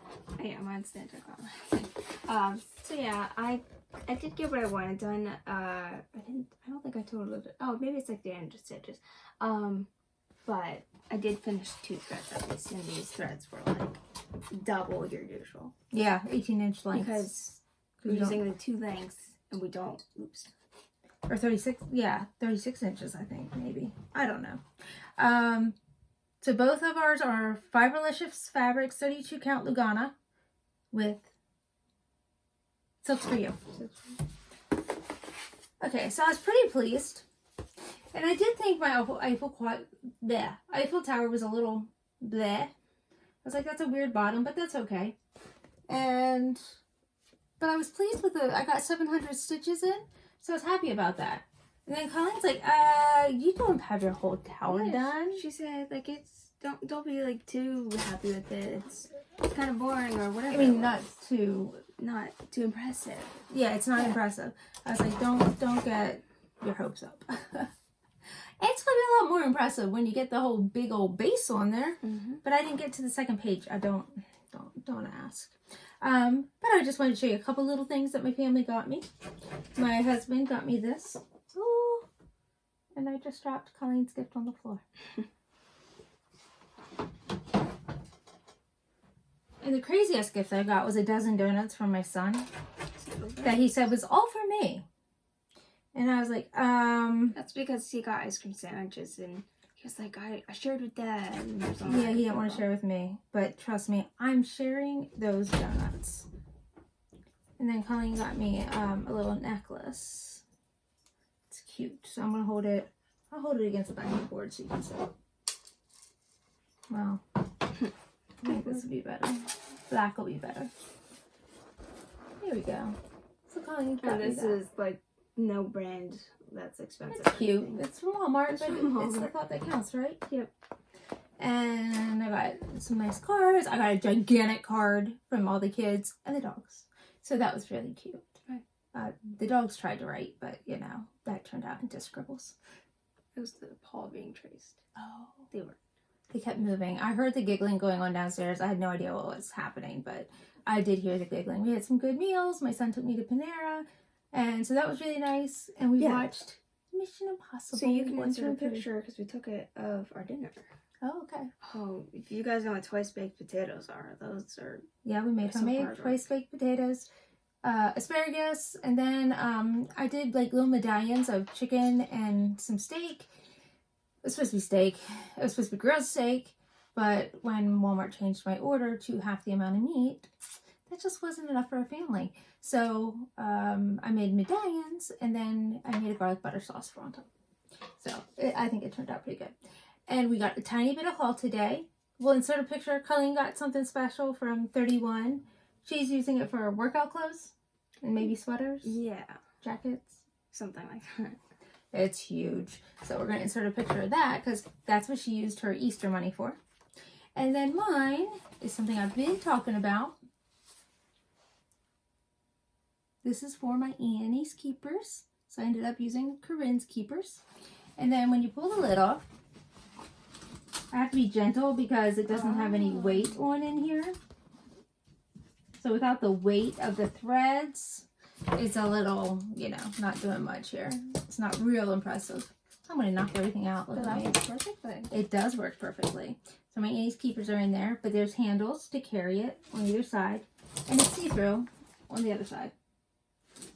Yeah, mine's standard color. So yeah, I did get what I wanted done. I don't think I told it. Oh, maybe it's like the end of stitches. But I did finish 2 threads at least, and these threads were like double your usual. Yeah, 18-inch lengths. Because we're using the 2 lengths, and we don't. Oops. Or 36. Yeah, 36 inches. I think maybe. I don't know. So both of ours are Fiberlicious Fabrics 32 count Lugana with Silks for You. Okay, so I was pretty pleased. And I did think my Eiffel Tower was a little bleh. I was like, that's a weird bottom, but that's okay. But I was pleased with I got 700 stitches in, so I was happy about that. And then Colleen's like, you don't have your whole tower done. She said, like, don't be like too happy with it. It's kind of boring or whatever. I mean, not too impressive. Yeah, it's not impressive. I was like, don't get your hopes up. It's gonna be a lot more impressive when you get the whole big old base on there. Mm-hmm. But I didn't get to the second page. I don't ask. But I just wanted to show you a couple little things that my family got me. My husband got me this. Oh, and I just dropped Colleen's gift on the floor. And the craziest gift I got was a dozen donuts from my son that he said was all for me. And I was like, That's because he got ice cream sandwiches and he was like, I shared with Dad. Yeah, he didn't want to share with me. But trust me, I'm sharing those donuts. And then Colleen got me a little necklace. It's cute. So I'm going to hold it. I'll hold it against the back of the board so you can see. Well, I think this will be better. Black will be better. Here we go. So Colleen got me that. Is like no brand that's expensive. It's cute. It's from Walmart, but it's the thought that counts, right? Yep. And I got some nice cards. I got a gigantic card from all the kids and the dogs. So that was really cute. Right. The dogs tried to write, but that turned out into scribbles. It was the paw being traced. Oh, They kept moving. I heard the giggling going on downstairs. I had no idea what was happening, but I did hear the giggling. We had some good meals. My son took me to Panera, and so that was really nice. And we watched Mission Impossible. So you can insert a picture because we took it of our dinner. Oh, okay. Oh, if you guys know what twice baked potatoes are, those are we made homemade twice baked potatoes, asparagus, and then I did like little medallions of chicken and some steak. It was supposed to be steak. It was supposed to be grilled steak, but when Walmart changed my order to half the amount of meat, that just wasn't enough for our family. So I made medallions, and then I made a garlic butter sauce for on top. So I think it turned out pretty good. And we got a tiny bit of haul today. We'll insert a picture. Colleen got something special from 31. She's using it for workout clothes and maybe sweaters. Yeah. Jackets. Something like that. It's huge. So we're going to insert a picture of that because that's what she used her Easter money for. And then mine is something I've been talking about. This is for my Annie's keepers. So I ended up using Corrin's keepers. And then when you pull the lid off, I have to be gentle because it doesn't have any weight on in here. So without the weight of the threads, it's a little, you know, not doing much here. It's not real impressive. I'm going to knock everything out. Look at me. Perfectly. It does work perfectly. So my Annie's keepers are in there, but there's handles to carry it on either side. And it's see-through on the other side.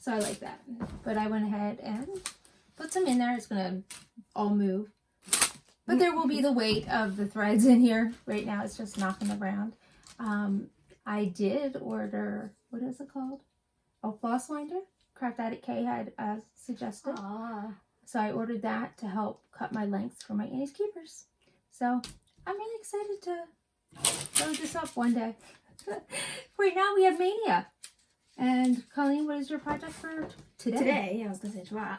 So I like that. But I went ahead and put some in there. It's going to all move. But there will be the weight of the threads in here. Right now it's just knocking around. I did order, what is it called? A floss winder. Craft Addict K had suggested. So I ordered that to help cut my lengths for my Annie's keepers. So I'm really excited to throw this up one day. Right now we have Maynia. And Colleen, what is your project for today? Today, I was going to say tomorrow,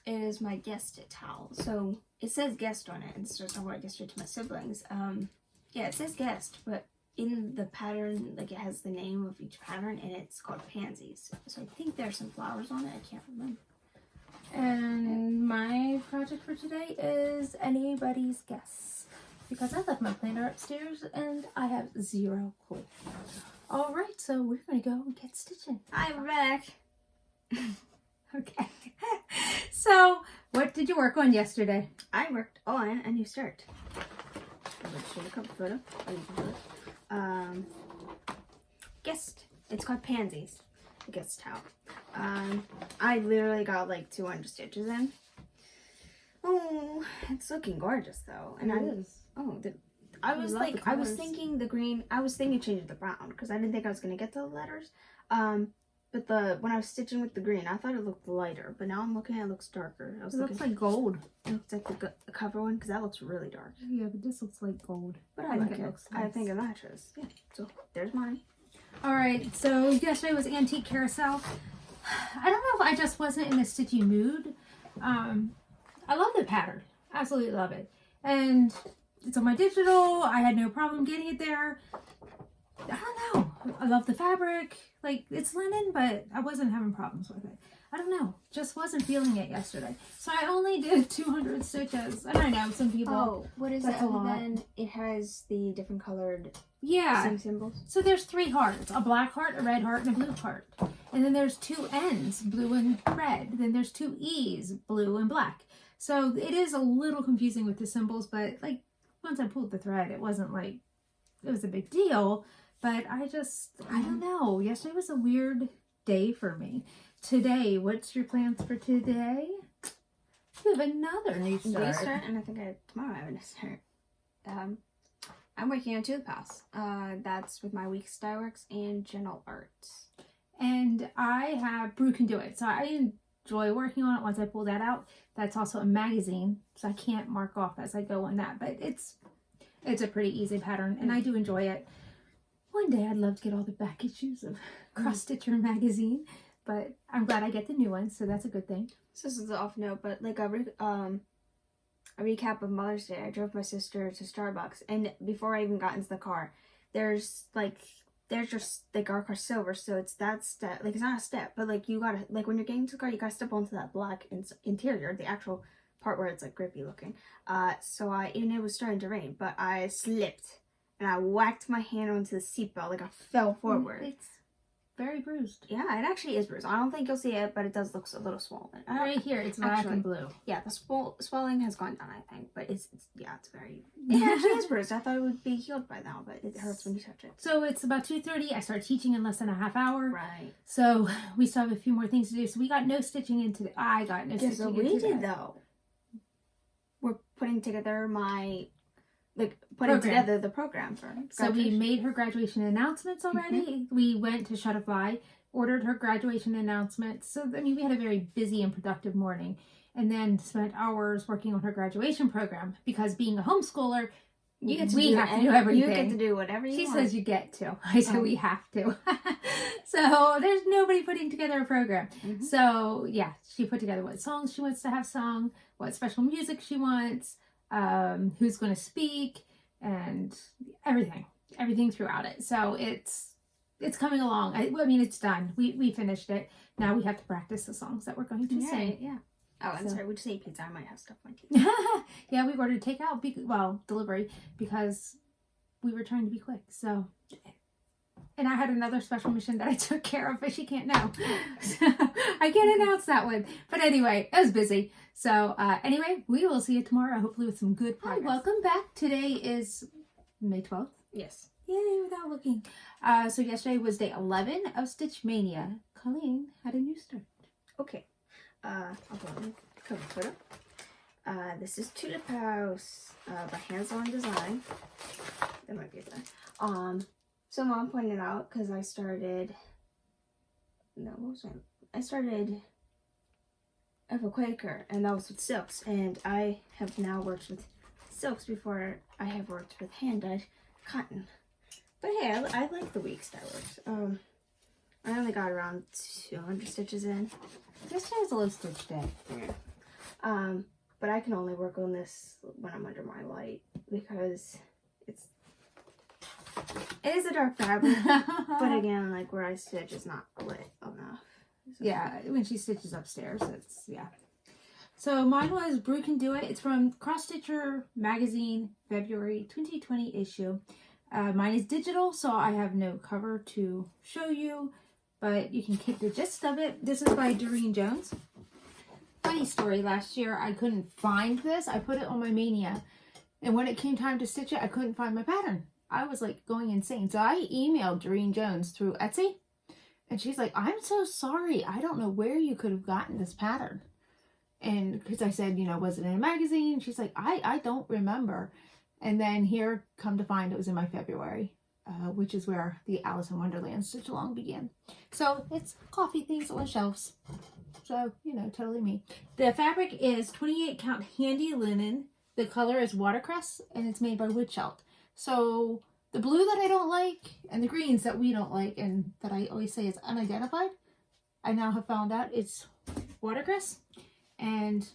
it is my guest towel. So it says guest on it. It's just not what I gifted to my siblings. Yeah, it says guest, but in the pattern, like it has the name of each pattern and it's called pansies. So I think there's some flowers on it. I can't remember. And my project for today is anybody's guess. Because I left my planner upstairs and I have zero clue. Alright, so we're going to go and get stitching. I'm back. Okay. So, what did you work on yesterday? I worked on a new skirt. I will show you a cover photo. Oh, you can do it. Guest. It's called Pansies. The guest towel. I literally got like 200 stitches in. Oh, it's looking gorgeous though. And It is. I was thinking the green. I was thinking change it to brown because I didn't think I was gonna get the letters. But when I was stitching with the green, I thought it looked lighter. But now I'm looking at it, looks darker. It looks like gold. It looks like the cover one because that looks really dark. Yeah, but this looks like gold. But I like it. I think it matches. Yeah. So there's mine. Alright, so yesterday was Antique Carousel. I don't know if I just wasn't in a stitchy mood. I love the pattern. Absolutely love it. And it's on my digital. I had no problem getting it there. I don't know. I love the fabric. Like, it's linen, but I wasn't having problems with it. I don't know. Just wasn't feeling it yesterday. So I only did 200 stitches. And I know some people... Oh, what is that's it? a lot. Then it has the different colored Yeah. symbols. So there's 3 hearts. A black heart, a red heart, and a blue heart. And then there's 2 N's, blue and red. Then there's 2 E's, blue and black. So it is a little confusing with the symbols, but like once I pulled the thread, it wasn't like it was a big deal. But I don't know. Yesterday was a weird day for me. Today, what's your plans for today? You have another new start. And I think tomorrow I have a new start. I'm working on 2 paths. That's with my week style works and general arts. And I have Brew Can Do It. So I enjoy working on it once I pull that out. That's also a magazine, so I can't mark off as I go on that. But it's a pretty easy pattern, and I do enjoy it. One day I'd love to get all the back issues of Cross Stitcher magazine, but I'm glad I get the new one, so that's a good thing. So this is an off note, but like a recap of Mother's Day. I drove my sister to Starbucks, and before I even got into the car, there's just like our car's silver, so it's that step. Like it's not a step, but like you gotta when you're getting into the car, you gotta step onto that black interior, the actual part where it's like grippy looking. And it was starting to rain, but I slipped and I whacked my hand onto the seatbelt, like I fell forward. It's very bruised. Yeah, it actually is bruised. I don't think you'll see it, but it does look a little swollen. Right here, it's black and blue. Yeah, the swelling has gone down, I think, but it's very. It actually is bruised. I thought it would be healed by now, but it hurts when you touch it. So it's about 2:30. I start teaching in less than a half hour. Right. So we still have a few more things to do. So we got no stitching in today. I got no stitching in today. We did though. We're putting together together the program for graduation. So we made her graduation announcements already. We went to Shutterfly, ordered her graduation announcements. So, I mean, we had a very busy and productive morning. And then spent hours working on her graduation program. Because being a homeschooler, we have to do everything. You get to do whatever you want. She says you get to. I said we have to. So there's nobody putting together a program. So, yeah, she put together what songs she wants to have sung, what special music she wants, who's going to speak, and everything throughout it. So it's coming along. I mean, it's done. We finished it. Now we have to practice the songs that we're going to sing. Yeah. Oh, I'm So- sorry. Would you say pizza? I might have stuff on my teeth. Yeah, we ordered takeout, delivery, because we were trying to be quick. So, and I had another special mission that I took care of, but she can't know. So, I can't announce that one. But anyway, I was busy. So anyway, we will see you tomorrow, hopefully with some good progress. Hi, welcome back. Today is May 12th. Yes. Yay, without looking. So yesterday was day 11 of Stitch Mania. Colleen had a new start. Okay. I'll go on cover photo. This is Tulip House by Hands-On Design. That might be it there. So Mom pointed out because I started of a Quaker, and that was with silks, and I have now worked with silks before I have worked with hand-dyed cotton. But hey, I like the weeks that works. I only got around 200 stitches in. This day is a low stitch day. Yeah. But I can only work on this when I'm under my light because it is a dark fabric. But again, like where I stitch is not lit enough. So. Yeah, when she stitches upstairs, yeah. So mine was Brew Can Do It. It's from Cross Stitcher Magazine, February 2020 issue. Mine is digital, so I have no cover to show you, but you can get the gist of it. This is by Doreen Jones. Funny story, last year I couldn't find this. I put it on my Maynia, and when it came time to stitch it, I couldn't find my pattern. I was like going insane. So I emailed Doreen Jones through Etsy, and she's like, I'm so sorry. I don't know where you could have gotten this pattern. And because I said, was it in a magazine? She's like, I don't remember. And then here, come to find, it was in my February, which is where the Alice in Wonderland stitch along began. So it's coffee things on shelves. So, totally me. The fabric is 28 count handy linen. The color is watercress, and it's made by Woodshelt. So the blue that I don't like, and the greens that we don't like, and that I always say is unidentified, I now have found out it's watercress. And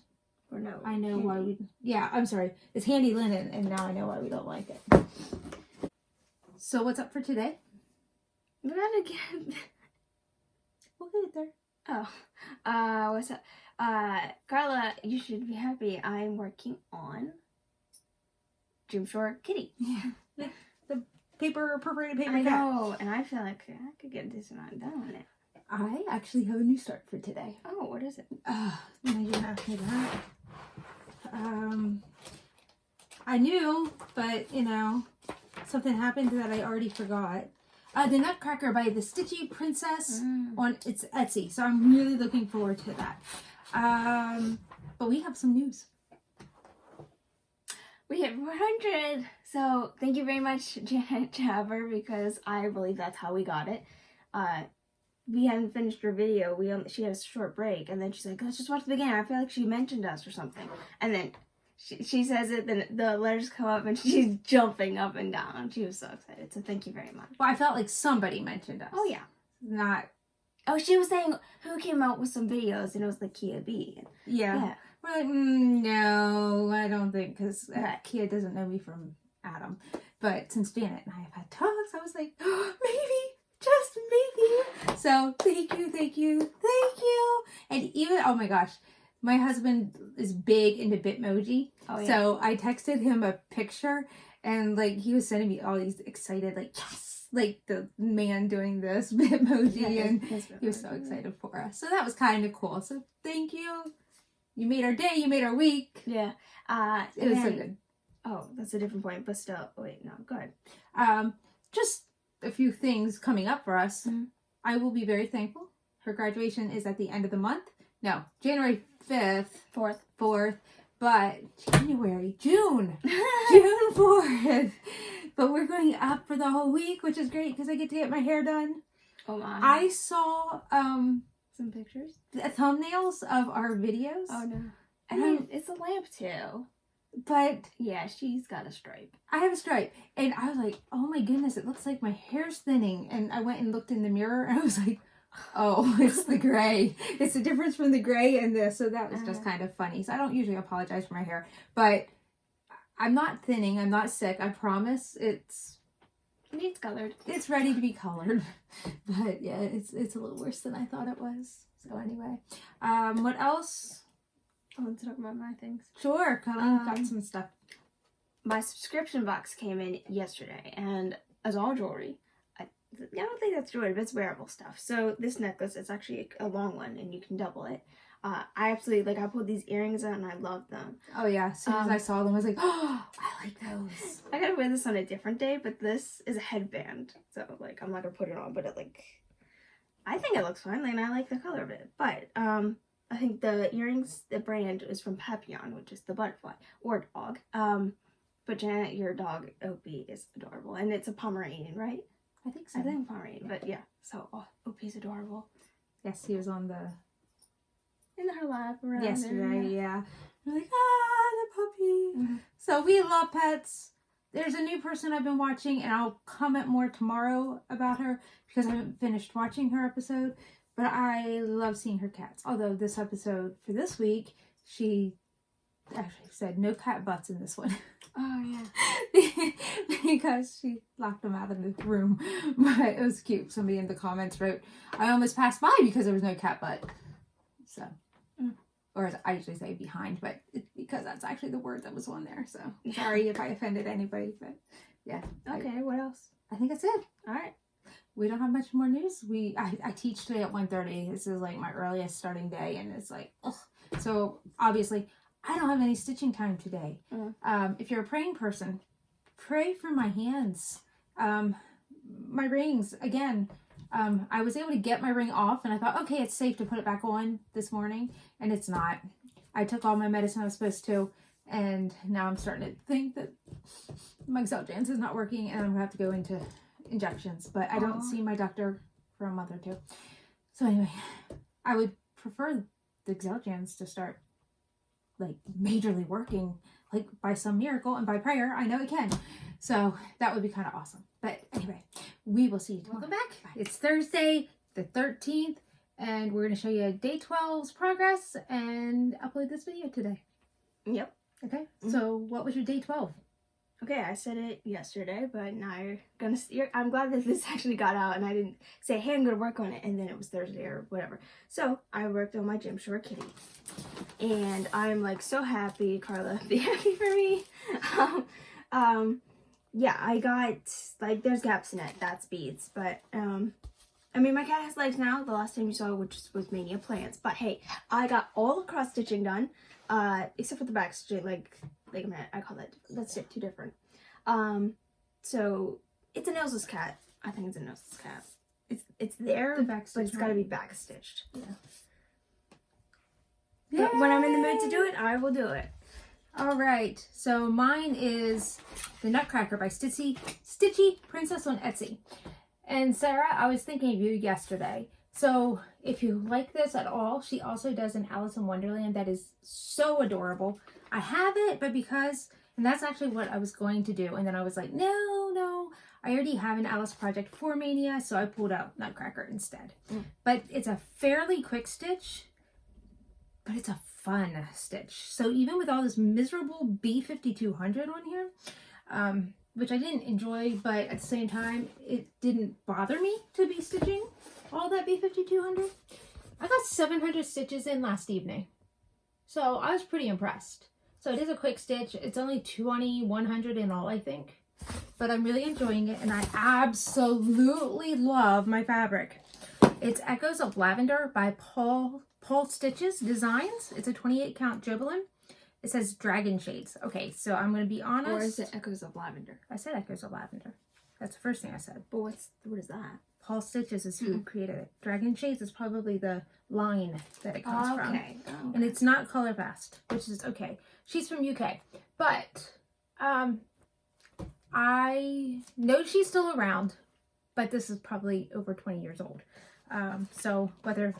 I know why we... Yeah, I'm sorry. It's handy linen, and now I know why we don't like it. So what's up for today? We're not again. We'll get it there. Oh. What's up? Carla, you should be happy. I'm working on Dream Short Kitty. Yeah. The perforated paper I cat. know, and I feel like I could get this amount done on it. I actually have a new start for today. Oh, what is it? Now you asked me that. I knew, but something happened that I already forgot. The Nutcracker by the Stitchy Princess on its Etsy. So I'm really looking forward to that. But we have some news. We hit 400. So thank you very much, Janet Jabber, because I believe that's how we got it. We hadn't finished her video. She had a short break, and then she's like, let's just watch the beginning. I feel like she mentioned us or something. And then she says it, then the letters come up, and she's jumping up and down. She was so excited. So thank you very much. Well, I felt like somebody mentioned us. Oh, yeah. Not... Oh, she was saying who came out with some videos, and it was like Kia B. Yeah. We're like, no, I don't think, because Kia doesn't know me from Adam. But since Janet and I have had talks, I was like, oh, maybe, just maybe. So thank you. And even, oh my gosh, my husband is big into Bitmoji. Oh, yeah. So I texted him a picture, and like he was sending me all these excited, like, yes, like the man doing this Bitmoji, and he was so excited for us. So that was kind of cool. So thank you. You made our day. You made our week. Yeah. It was so good. Oh, that's a different point, but still. Wait, no, go ahead. Just a few things coming up for us. Mm-hmm. I will be very thankful. Her graduation is at the end of the month. No, January 5th. 4th. But June 4th. But we're going up for the whole week, which is great because I get to get my hair done. Oh my. I saw some pictures? The thumbnails of our videos. Oh no. And it's a lamp too. But yeah, she's got a stripe. I have a stripe. And I was like, oh my goodness, it looks like my hair's thinning. And I went and looked in the mirror and I was like, oh, it's the gray. It's the difference from the gray and this. So that was just kind of funny. So I don't usually apologize for my hair. But I'm not thinning. I'm not sick. I promise. It's colored. It's ready to be colored. But yeah, it's a little worse than I thought it was. So anyway, what else? I want to talk about my things. Sure, Colleen got some stuff. My subscription box came in yesterday, and as all jewelry, I don't think that's jewelry, but it's wearable stuff. So this necklace is actually a long one, and you can double it. I absolutely, I pulled these earrings out, and I love them. Oh, yeah. As soon as I saw them, I was like, oh, I like those. I gotta wear this on a different day, but this is a headband. So, I'm not gonna put it on, but I think it looks fine, and I like the color of it. But, I think the earrings, the brand is from Papillon, which is the butterfly, or dog. But Janet, your dog, Opie, is adorable. And it's a Pomeranian, right? I think so. I think Pomeranian, but yeah. So, Opie's adorable. Yes, he was on the... in her lap around yesterday, yeah. We're like, the puppy. Mm-hmm. So we love pets. There's a new person I've been watching, and I'll comment more tomorrow about her because I haven't finished watching her episode. But I love seeing her cats. Although this episode for this week, she actually said no cat butts in this one. Oh, yeah. Because she locked them out of the room. But it was cute. Somebody in the comments wrote, I almost passed by because there was no cat butt. So, or as I usually say behind, but because that's actually the word that was on there. So, sorry if I offended anybody, but yeah. Okay, what else? I think that's it. All right. We don't have much more news. I teach today at 1:30. This is my earliest starting day, and it's ugh. So, obviously, I don't have any stitching time today. If you're a praying person, pray for my hands. My rings, again, I was able to get my ring off, and I thought, okay, it's safe to put it back on this morning, and it's not. I took all my medicine I was supposed to, and now I'm starting to think that my Xeljanz is not working, and I'm going to have to go into injections, but I don't see my doctor for a month or two. So anyway, I would prefer the Xeljanz to start majorly working by some miracle, and by prayer I know it can, so that would be kind of awesome. But anyway, we will see you tomorrow. Welcome back. Bye. It's Thursday the 13th, and we're going to show you day 12's progress and upload this video today. Yep. Okay. So what was your day 12? Okay, I said it yesterday, but now you're gonna see. I'm glad that this actually got out, and I didn't say, hey, I'm gonna work on it, and then it was Thursday or whatever. So I worked on my Gym Short Kitty, and I'm so happy. Carla, be happy for me. Yeah, I got there's gaps in it. That's beads, but I mean, my cat has legs now. The last time you saw, which was Maynia plants, but hey, I got all the cross stitching done, except for the back stitching, ligament. I call that's it, two different. So it's a noseless cat. I think it's a noseless cat. It's there, but it's got to be back stitched. Yeah. But when I'm in the mood to do it, I will do it. All right. So mine is the Nutcracker by Stitchy Princess on Etsy. And Sarah, I was thinking of you yesterday. So if you like this at all, she also does an Alice in Wonderland that is so adorable. I have it, but and that's actually what I was going to do. And then I was like, no, I already have an Alice project for Maynia, so I pulled out Nutcracker instead. But it's a fairly quick stitch, but it's a fun stitch. So even with all this miserable B5200 on here, which I didn't enjoy, but at the same time, it didn't bother me to be stitching all that B5200. I got 700 stitches in last evening, so I was pretty impressed. So it is a quick stitch. It's only 100 in all, I think, but I'm really enjoying it, and I absolutely love my fabric. It's Echoes of Lavender by Paul Stitches Designs. It's a 28 count Jobelan. It says Dragon Shades. Okay, so I'm going to be honest. Or is it Echoes of Lavender? I said Echoes of Lavender. That's the first thing I said. But what is that? Paul Stitches is who created it. Dragon Shades is probably the line that it comes from. Okay. And it's not color fast, which is okay. She's from UK. But I know she's still around, but this is probably over 20 years old. So whether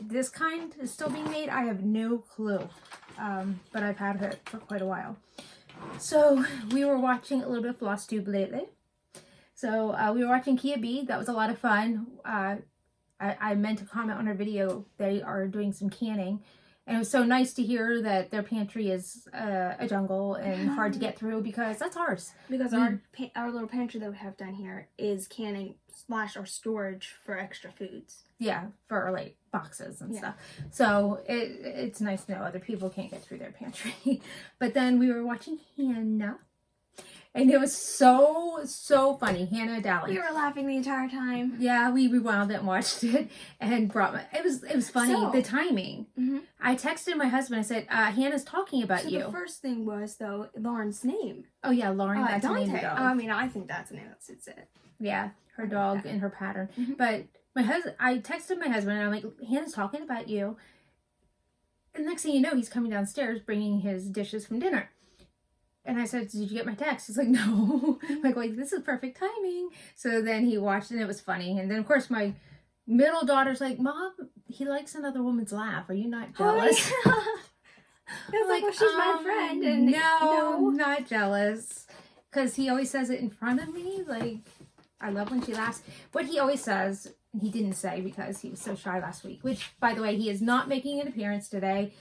this kind is still being made, I have no clue. But I've had her for quite a while. So we were watching a little bit of Flosstube lately. So we were watching Kia B. That was a lot of fun. I meant to comment on her video. They are doing some canning. And it was so nice to hear that their pantry is a jungle and hard to get through, because that's ours. Because our little pantry that we have down here is canning / our storage for extra foods. Yeah, for like boxes and stuff. So it's nice to know other people can't get through their pantry. But then we were watching Hannah. And it was so funny. Hannah Dally. We were laughing the entire time. Yeah, we rewound it and watched it and it was funny. So, the timing. I texted my husband. I said, Hannah's talking about you. The first thing was, though, Lauren's name. Oh, yeah, Lauren. That's the name of the dog. I mean, I think that's the name that suits it. Yeah, her dog and her pattern. But I texted my husband, and I'm like, Hannah's talking about you. And next thing you know, he's coming downstairs bringing his dishes from dinner. And I said, did you get my text? He's like, no. I'm like, this is perfect timing. So then he watched, and it was funny. And then, of course, my middle daughter's like, Mom, he likes another woman's laugh. Are you not jealous? Oh, yeah. Like, well, she's my friend. And no, not jealous. Because he always says it in front of me. Like, I love when she laughs. What he always says, and he didn't say because he was so shy last week, which, by the way, he is not making an appearance today.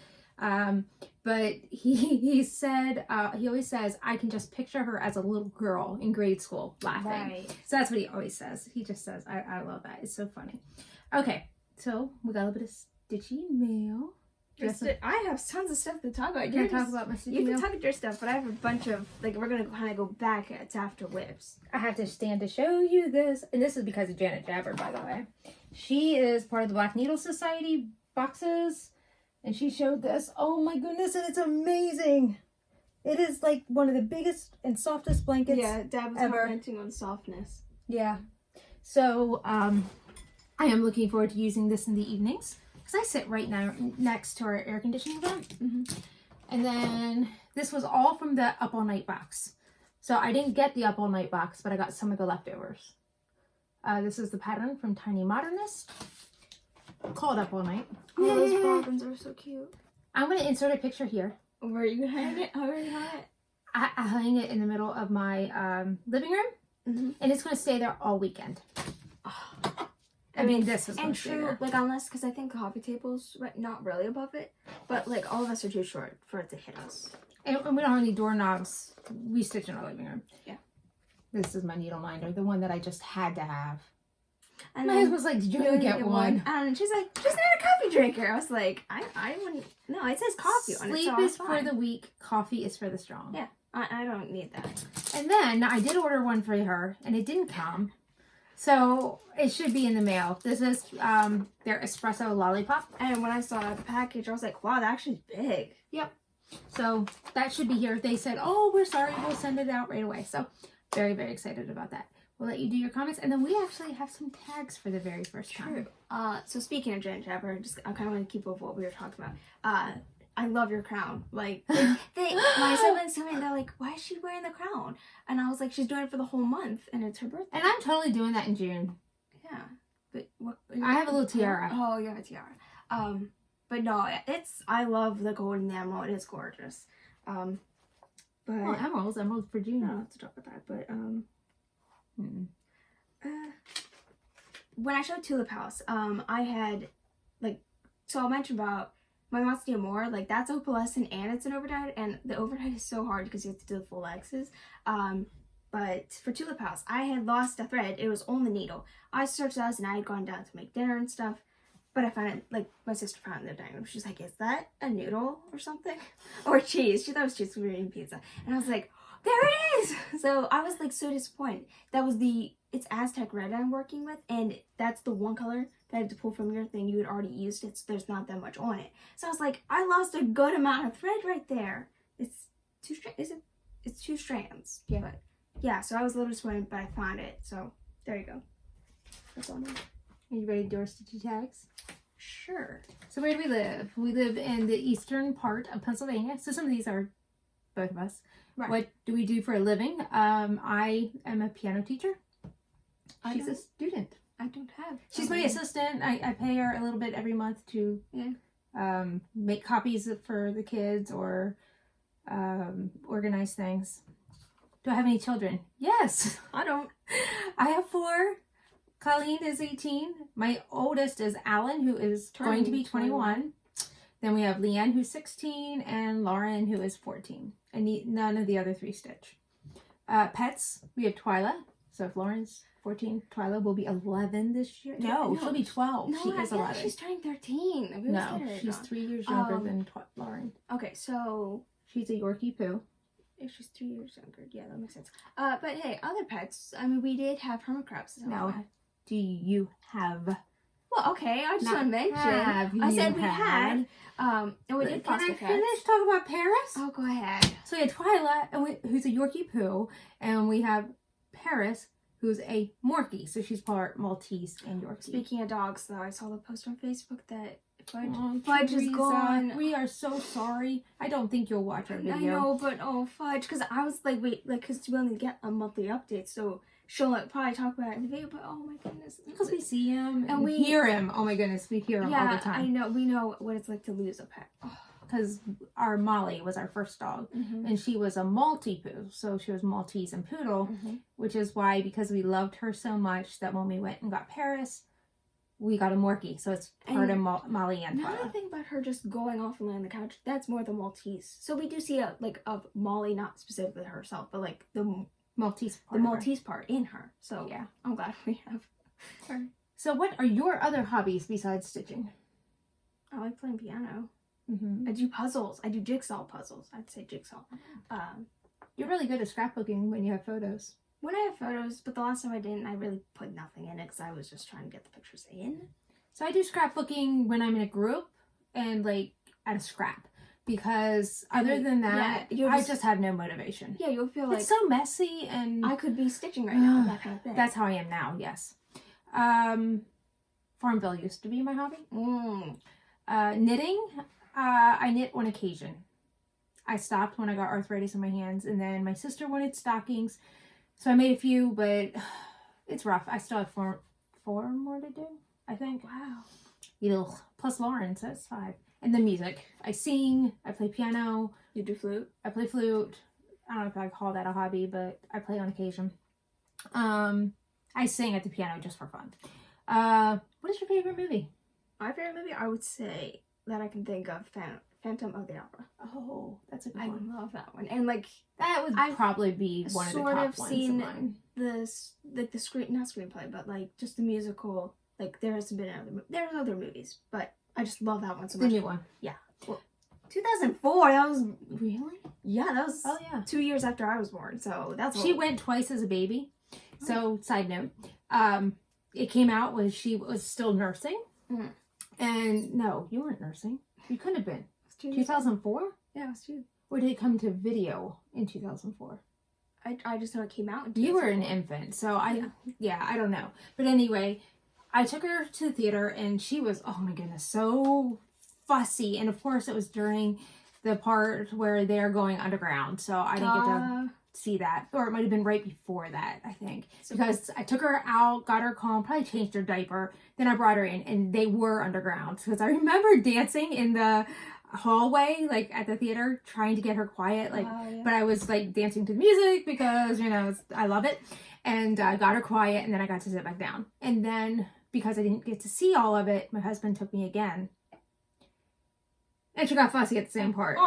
But he said, he always says, I can just picture her as a little girl in grade school laughing. Right. So that's what he always says. He just says, I love that. It's so funny. Okay. So we got a little bit of stitchy mail. I have tons of stuff to talk about. You can talk about my stitchy mail? You can talk about your stuff, but I have a bunch of, like, we're going to kind of go back to after whips. I have to stand to show you this. And this is because of Janet Jabber, by the way. She is part of the Black Needle Society boxes. And she showed this. Oh my goodness, and it's amazing. It is like one of the biggest and softest blankets ever. Yeah, Dad was commenting on softness. Yeah. So, I am looking forward to using this in the evenings. Because I sit right now next to our air conditioning vent. And then this was all from the Up All Night box. So I didn't get the Up All Night box, but I got some of the leftovers. This is the pattern from Tiny Modernist. Called Up All Night. Oh, those bobbins are so cute. I'm going to insert a picture here. Where are you going to hang it? How are you hang it? I hang it in the middle of my living room. And it's going to stay there all weekend. I mean, this is and true, like, unless, because I think coffee table's not really above it, but, like, all of us are too short for it to hit us. And we don't have any doorknobs. We stitch in our living room. Yeah. This is my needle minder, the one that I just had to have. And my husband was like, did you really get one? And she's like, she's not a coffee drinker. I was like, I wouldn't, no, it says coffee on it. Sleep is for the weak, coffee is for the strong. Yeah, I don't need that. And then I did order one for her, and it didn't come. So it should be in the mail. This is their espresso lollipop. And when I saw the package, I was like, wow, that actually is big. Yep. So that should be here. They said, oh, we're sorry, we'll send it out right away. So very, very excited about that. We'll let you do your comments. And then we actually have some tags for the very first time. So speaking of Janet Jabber, I kind of want to keep up what we were talking about. I love your crown. Like, my siblings come in, they're like, why is she wearing the crown? And I was like, she's doing it for the whole month, and it's her birthday. And I'm totally doing that in June. Yeah. But what? I have a little tiara. Oh, you have a tiara. But no, I love the golden emerald. It is gorgeous. But well, emeralds for June. I don't have to talk about that, but when I showed Tulip House, I had, like, so I'll mention about my Must Do More, like, that's opalescent and it's an overdyed, and the overdyed is so hard because you have to do the full X's. But for Tulip House, I had lost a thread. It was on the needle. I searched those and I had gone down to make dinner and stuff, but I found it, like, my sister found it in the dining room. She's like, is that a noodle or something? Or cheese. She thought it was cheese because we were eating pizza. And I was like, there it is! So I was, like, so disappointed. That was it's Aztec Red I'm working with, and that's the one color that I had to pull from your thing. You had already used it, so there's not that much on it. So I was like, I lost a good amount of thread right there. It's two strands. It's two strands. Yeah. But yeah, so I was a little disappointed, but I found it. So there you go. That's all. Are you ready to do our stitchy tags? Sure. So where do we live? We live in the eastern part of Pennsylvania. So some of these are both of us. Right. What do we do for a living? I am a piano teacher. She's a student. I don't have. She's my assistant. I pay her a little bit every month to make copies for the kids or organize things. Do I have any children? Yes. I don't. I have 4. Colleen is 18. My oldest is Alan, who is going to be 21. Then we have Leanne, who's 16, and Lauren, who is 14. And none of the other 3 stitch. Pets, we have Twyla. So if Lauren's 14, Twyla will be 11 this year. No, she'll be 12. No, she is 11. She's turning 13. I'm really No, scared. she's 3 years younger than Lauren. Okay, so she's a Yorkie poo. if she's 3 years younger, yeah, that makes sense. But hey, other pets. I mean, we did have hermit crabs. No, do you have? Well, okay, I just want to mention. I said we had. And we did foster cats. Can I finish talking about Paris? Oh, go ahead. So we had Twyla, who's a Yorkie poo, and we have Paris, who's a Morkie. So she's part Maltese and Yorkie. Speaking of dogs, though, I saw the post on Facebook that Fudge is gone. We are so sorry. I don't think you'll watch our video. I know, but Fudge, because I was like, wait, like, because we only get a monthly update, so she'll like probably talk about it in the video. But oh my goodness, because we see him and we hear him. Oh my goodness, we hear him all the time. I know. We know what it's like to lose a pet. Because our Molly was our first dog, and she was a Maltipoo, so she was Maltese and Poodle, which is why, because we loved her so much, that when we went and got Paris, we got a Morkie, so it's part of Molly and Twyla. Another thing about her just going off and laying on the couch, that's more the Maltese. So we do see of Molly, not specifically herself, but like the Maltese part in her. So yeah, I'm glad we have her. So what are your other hobbies besides stitching? I like playing piano. I do puzzles. I do jigsaw puzzles. I'd say jigsaw. You're really good at scrapbooking when you have photos. When I have photos, but the last time I didn't, I really put nothing in it because I was just trying to get the pictures in. So I do scrapbooking when I'm in a group and like at a scrap. Because other than that, I just have no motivation. Yeah, you'll feel like it's so messy and I could be stitching right now, that kind of thing. That's how I am now, yes. Farmville used to be my hobby. Knitting, I knit on occasion. I stopped when I got arthritis in my hands, and then my sister wanted stockings, so I made a few, but it's rough. I still have four more to do, I think. Wow. Plus Lauren, so it's 5. And then music. I sing, I play piano. You do flute? I play flute. I don't know if I call that a hobby, but I play on occasion. I sing at the piano just for fun. What is your favorite movie? My favorite movie, I would say, that I can think of, Phantom of the Opera. Oh, that's a good one. I love that one. And like that would probably be one of the top ones of mine. The screenplay, but like just the musical. Like there's other movies, but I just love that one so much. The new one. Yeah. Well, 2004. That was really. Yeah, that was. Oh yeah. 2 years after I was born, so that's. She went twice as a baby. So side note, it came out when she was still nursing. And no, you weren't nursing. You couldn't have been. 2004? Yeah, it was 2. Or did it come to video in 2004? I just know it came out in 2004. You were an infant, so I don't know. But anyway, I took her to the theater and she was, oh my goodness, so fussy. And of course it was during the part where they're going underground, so I didn't get to see that. Or it might have been right before that, I think. Because I took her out, got her calm, probably changed her diaper, then I brought her in and they were underground. Because I remember dancing in the hallway, like at the theater, trying to get her quiet, like but I was like dancing to the music because I love it, and I got her quiet, and then I got to sit back down. And then because I didn't get to see all of it, my husband took me again, and she got fussy at the same part.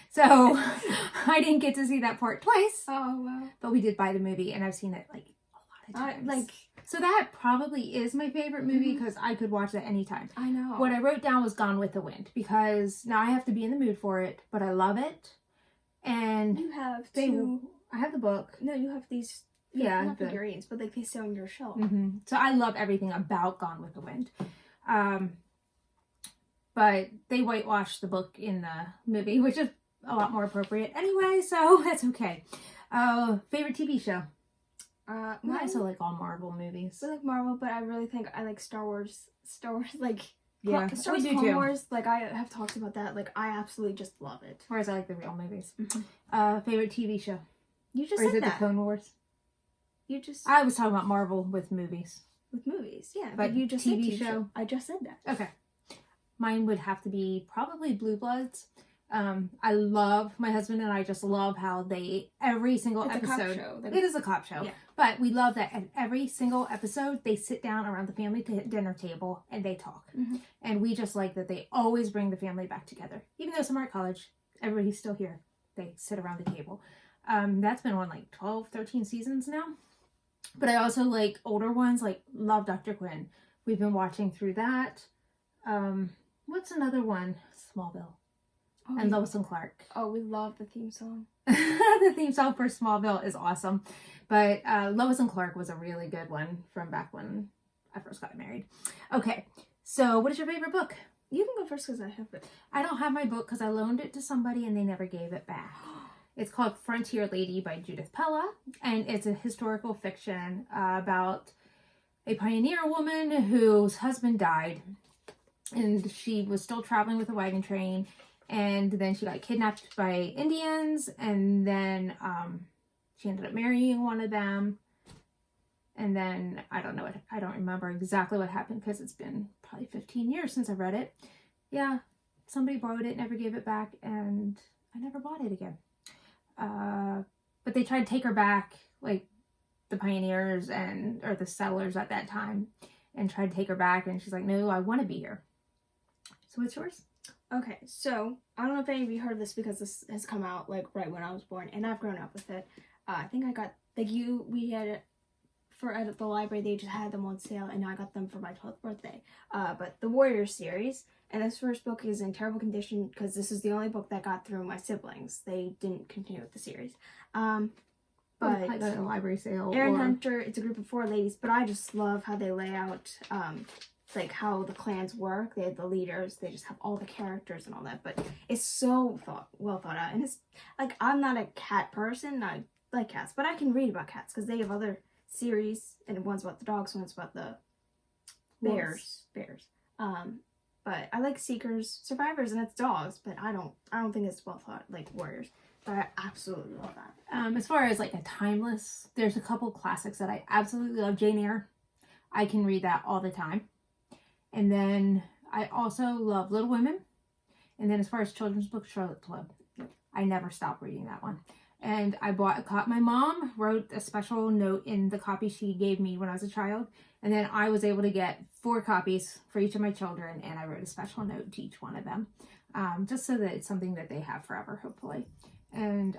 So I didn't get to see that part twice. Oh wow. But we did buy the movie, and I've seen it like a lot of times. So that probably is my favorite movie because I could watch that anytime. I know. What I wrote down was Gone with the Wind because now I have to be in the mood for it, but I love it. And you have I have the book. No, you have these. Yeah, not figurines, but like they stay on your shelf. So I love everything about Gone with the Wind. But they whitewashed the book in the movie, which is a lot more appropriate anyway, so that's okay. Favorite TV show? I also like all Marvel movies. I like Marvel, but I really think I like Star Wars. Star Wars, like yeah, Star Wars, Clone Wars. Like I have talked about that. Like I absolutely just love it. Whereas I like the real movies. Favorite TV show? You just or said is it that. the Clone Wars? You just. I was talking about Marvel with movies. With movies, yeah. But you just TV said show. I just said that. Okay. Mine would have to be probably Blue Bloods, I love, my husband and I just love how they, every single It's episode. a cop show. It is a cop show. Yeah. But we love that at every single episode, they sit down around the family dinner table and they talk. Mhm. And we just like that they always bring the family back together. Even though some are at college, everybody's still here. They sit around the table. That's been on like 12, 13 seasons now. But I also like older ones, like love Dr. Quinn. We've been watching through that. What's another one? Smallville. Oh, And Lois and Clark. Oh, we love the theme song. The theme song for Smallville is awesome. But Lois and Clark was a really good one from back when I first got married. Okay, so what is your favorite book? You can go first because I have it. I don't have my book because I loaned it to somebody and they never gave it back. It's called Frontier Lady by Judith Pella, and it's a historical fiction about a pioneer woman whose husband died, and she was still traveling with a wagon train, and then she got kidnapped by Indians, and then she ended up marrying one of them, and then I don't remember exactly what happened because it's been probably 15 years since I read it. Yeah, somebody borrowed it, never gave it back, and I never bought it again. But they tried to take her back, like the pioneers or the settlers at that time, and tried to take her back, and she's like, no, I want to be here. So what's yours? Okay, so I don't know if any of you heard this because this has come out like right when I was born, and I've grown up with it. I think I got we had it for at the library. They just had them on sale, and I got them for my 12th birthday. But the Warriors series, and this first book is in terrible condition because this is the only book that got through my siblings. They didn't continue with the series. But I got a library sale. Erin Hunter, it's a group of 4 ladies, but I just love how they lay out like how the clans work. They have the leaders, they just have all the characters and all that, but it's so well thought out. And it's like, I'm not a cat person, I like cats, but I can read about cats because they have other series, and one's about the dogs, one's about the bears. But I like Seekers, Survivors, and it's dogs, but I don't think it's well thought like Warriors. But I absolutely love that. As far as like a timeless, there's a couple classics that I absolutely love. Jane Eyre, I can read that all the time. And then I also love Little Women. And then as far as children's books, Charlotte's Web. I never stopped reading that one. And I bought a copy. My mom wrote a special note in the copy she gave me when I was a child. And then I was able to get 4 copies for each of my children. And I wrote a special note to each one of them. Just so that it's something that they have forever, hopefully. And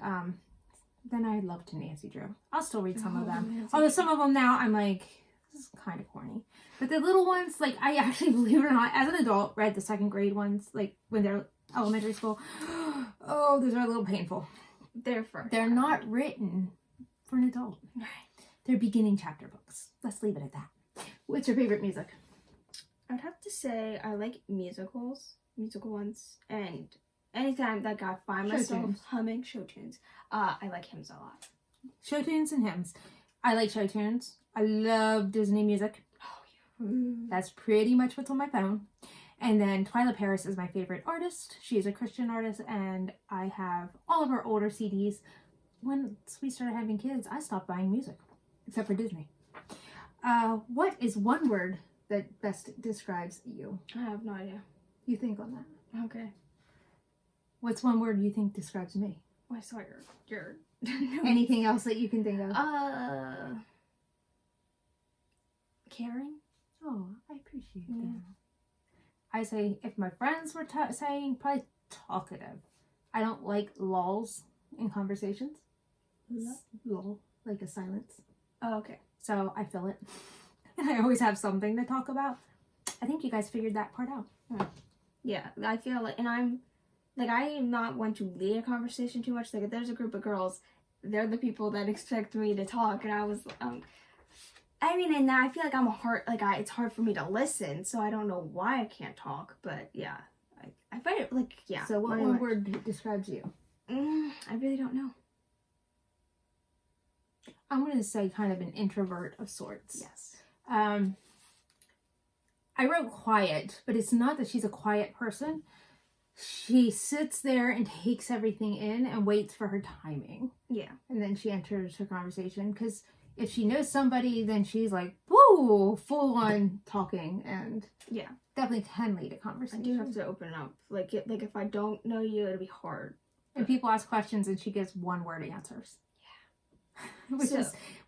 then I loved Nancy Drew. I'll still read some of them. Although some of them now I'm like, this is kind of corny. But the little ones, like I actually, believe it or not, as an adult, read the 2nd grade ones, like when they're elementary school. Oh, those are a little painful. They're not written for an adult. They're beginning chapter books. Let's leave it at that. What's your favorite music? I'd have to say I like musical ones, and anytime that I find myself humming show tunes, I like hymns a lot. Show tunes and hymns. I like show tunes. I love Disney music. Oh, yeah. That's pretty much what's on my phone. And then Twyla Paris is my favorite artist. She is a Christian artist, and I have all of her older CDs. Once we started having kids, I stopped buying music, except for Disney. What is one word that best describes you? I have no idea. You think on that. Okay. What's one word you think describes me? Oh, I saw your Anything else that you can think of? Caring. Oh, I appreciate that. I say, if my friends were saying, probably talkative. I don't like lulls in conversations. Lull, like a silence. Oh, okay. So I fill it. And I always have something to talk about. I think you guys figured that part out. Yeah, I feel like, and I'm not one to lead a conversation too much. Like, if there's a group of girls, they're the people that expect me to talk, and I was, I mean, and I feel like it's hard for me to listen, so I don't know why I can't talk, but yeah, I find it, like, yeah. So what one word describes you? I really don't know. I'm going to say kind of an introvert of sorts. Yes. I wrote quiet, but it's not that she's a quiet person. She sits there and takes everything in and waits for her timing. Yeah. And then she enters her conversation, because if she knows somebody, then she's like, woo, full on talking. And yeah, definitely can lead to I conversation. do have to open up. Like if I don't know you, it'll be hard. And people ask questions and she gives one-word answers. Yeah. Which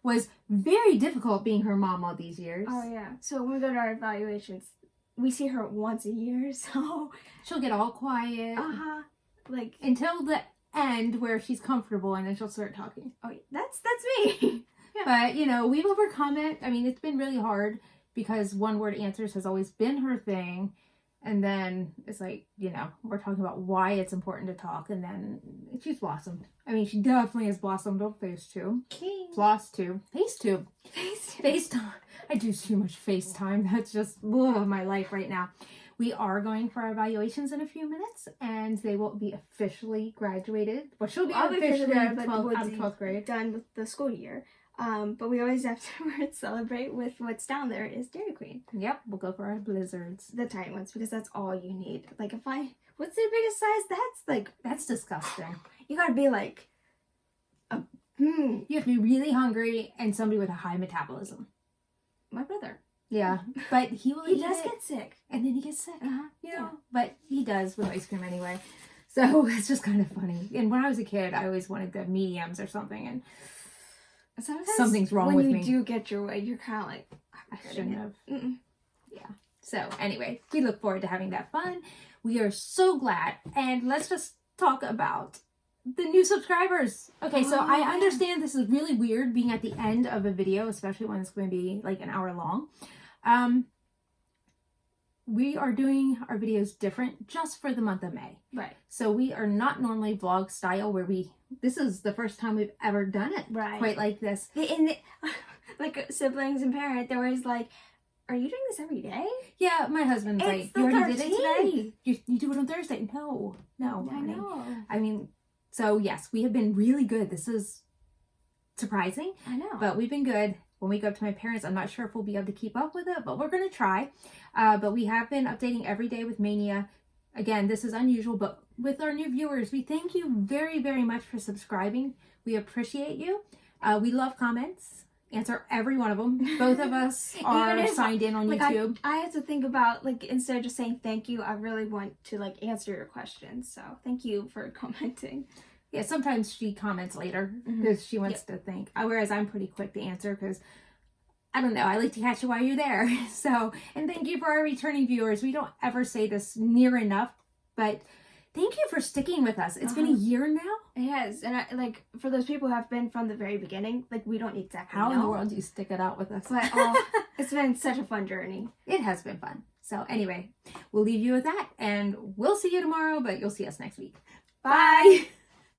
was very difficult being her mom all these years. Oh, yeah. So when we go to our evaluations, we see her once a year, so... She'll get all quiet. Uh-huh. Like... Until the end where she's comfortable and then she'll start talking. Oh, that's me. Yeah. But, you know, we've overcome it. I mean, it's been really hard because one-word answers has always been her thing. And then it's like, you know, we're talking about why it's important to talk. And then she's blossomed. I mean, she definitely has blossomed on FaceTube. Flosstube. FaceTube. FaceTime. I do too much FaceTime. That's just my life right now. We are going for our evaluations in a few minutes. And they will be officially graduated. Well, she'll be officially out of 12th grade. Done with the school year. But we always afterwards celebrate with what's down there is Dairy Queen. Yep, we'll go for our blizzards. The tiny ones, because that's all you need. Like, what's the biggest size? That's disgusting. You gotta be like, You have to be really hungry and somebody with a high metabolism. My brother. Yeah, but he will He does get sick. And then he gets sick, you know? Yeah. But he does with ice cream anyway. So it's just kind of funny. And when I was a kid, I always wanted the mediums or something, and sometimes something's wrong with me. When you do get your way, you're kind of like, I shouldn't have. Yeah. So anyway, we look forward to having that fun. We are so glad. And let's just talk about the new subscribers. Okay, so I understand this is really weird being at the end of a video, especially when it's going to be like an hour long. We are doing our videos different just for the month of May. Right. So we are not normally vlog style where this is the first time we've ever done it quite like this. Like siblings and parents, they're always like, are you doing this every day? Yeah, my husband's It's like, the you already 13th. did it today? You do it on Thursday? No, I know. I mean, so yes, we have been really good. This is surprising. I know. But we've been good. When we go up to my parents, I'm not sure if we'll be able to keep up with it, but we're going to try. But we have been updating every day with Maynia. Again, this is unusual, but with our new viewers, we thank you very, very much for subscribing. We appreciate you. We love comments. Answer every one of them. Both of us are signed in on YouTube. I have to think about, instead of just saying thank you, I really want to, answer your questions. So thank you for commenting. Yeah, sometimes she comments later because she wants to think. Whereas I'm pretty quick to answer because, I don't know, I like to catch you while you're there. So, and thank you for our returning viewers. We don't ever say this near enough, but thank you for sticking with us. It's been a year now. It has. And for those people who have been from the very beginning, we don't exactly know. How in the world do you stick it out with us? But it's been such a fun journey. It has been fun. So anyway, we'll leave you with that and we'll see you tomorrow, but you'll see us next week. Bye.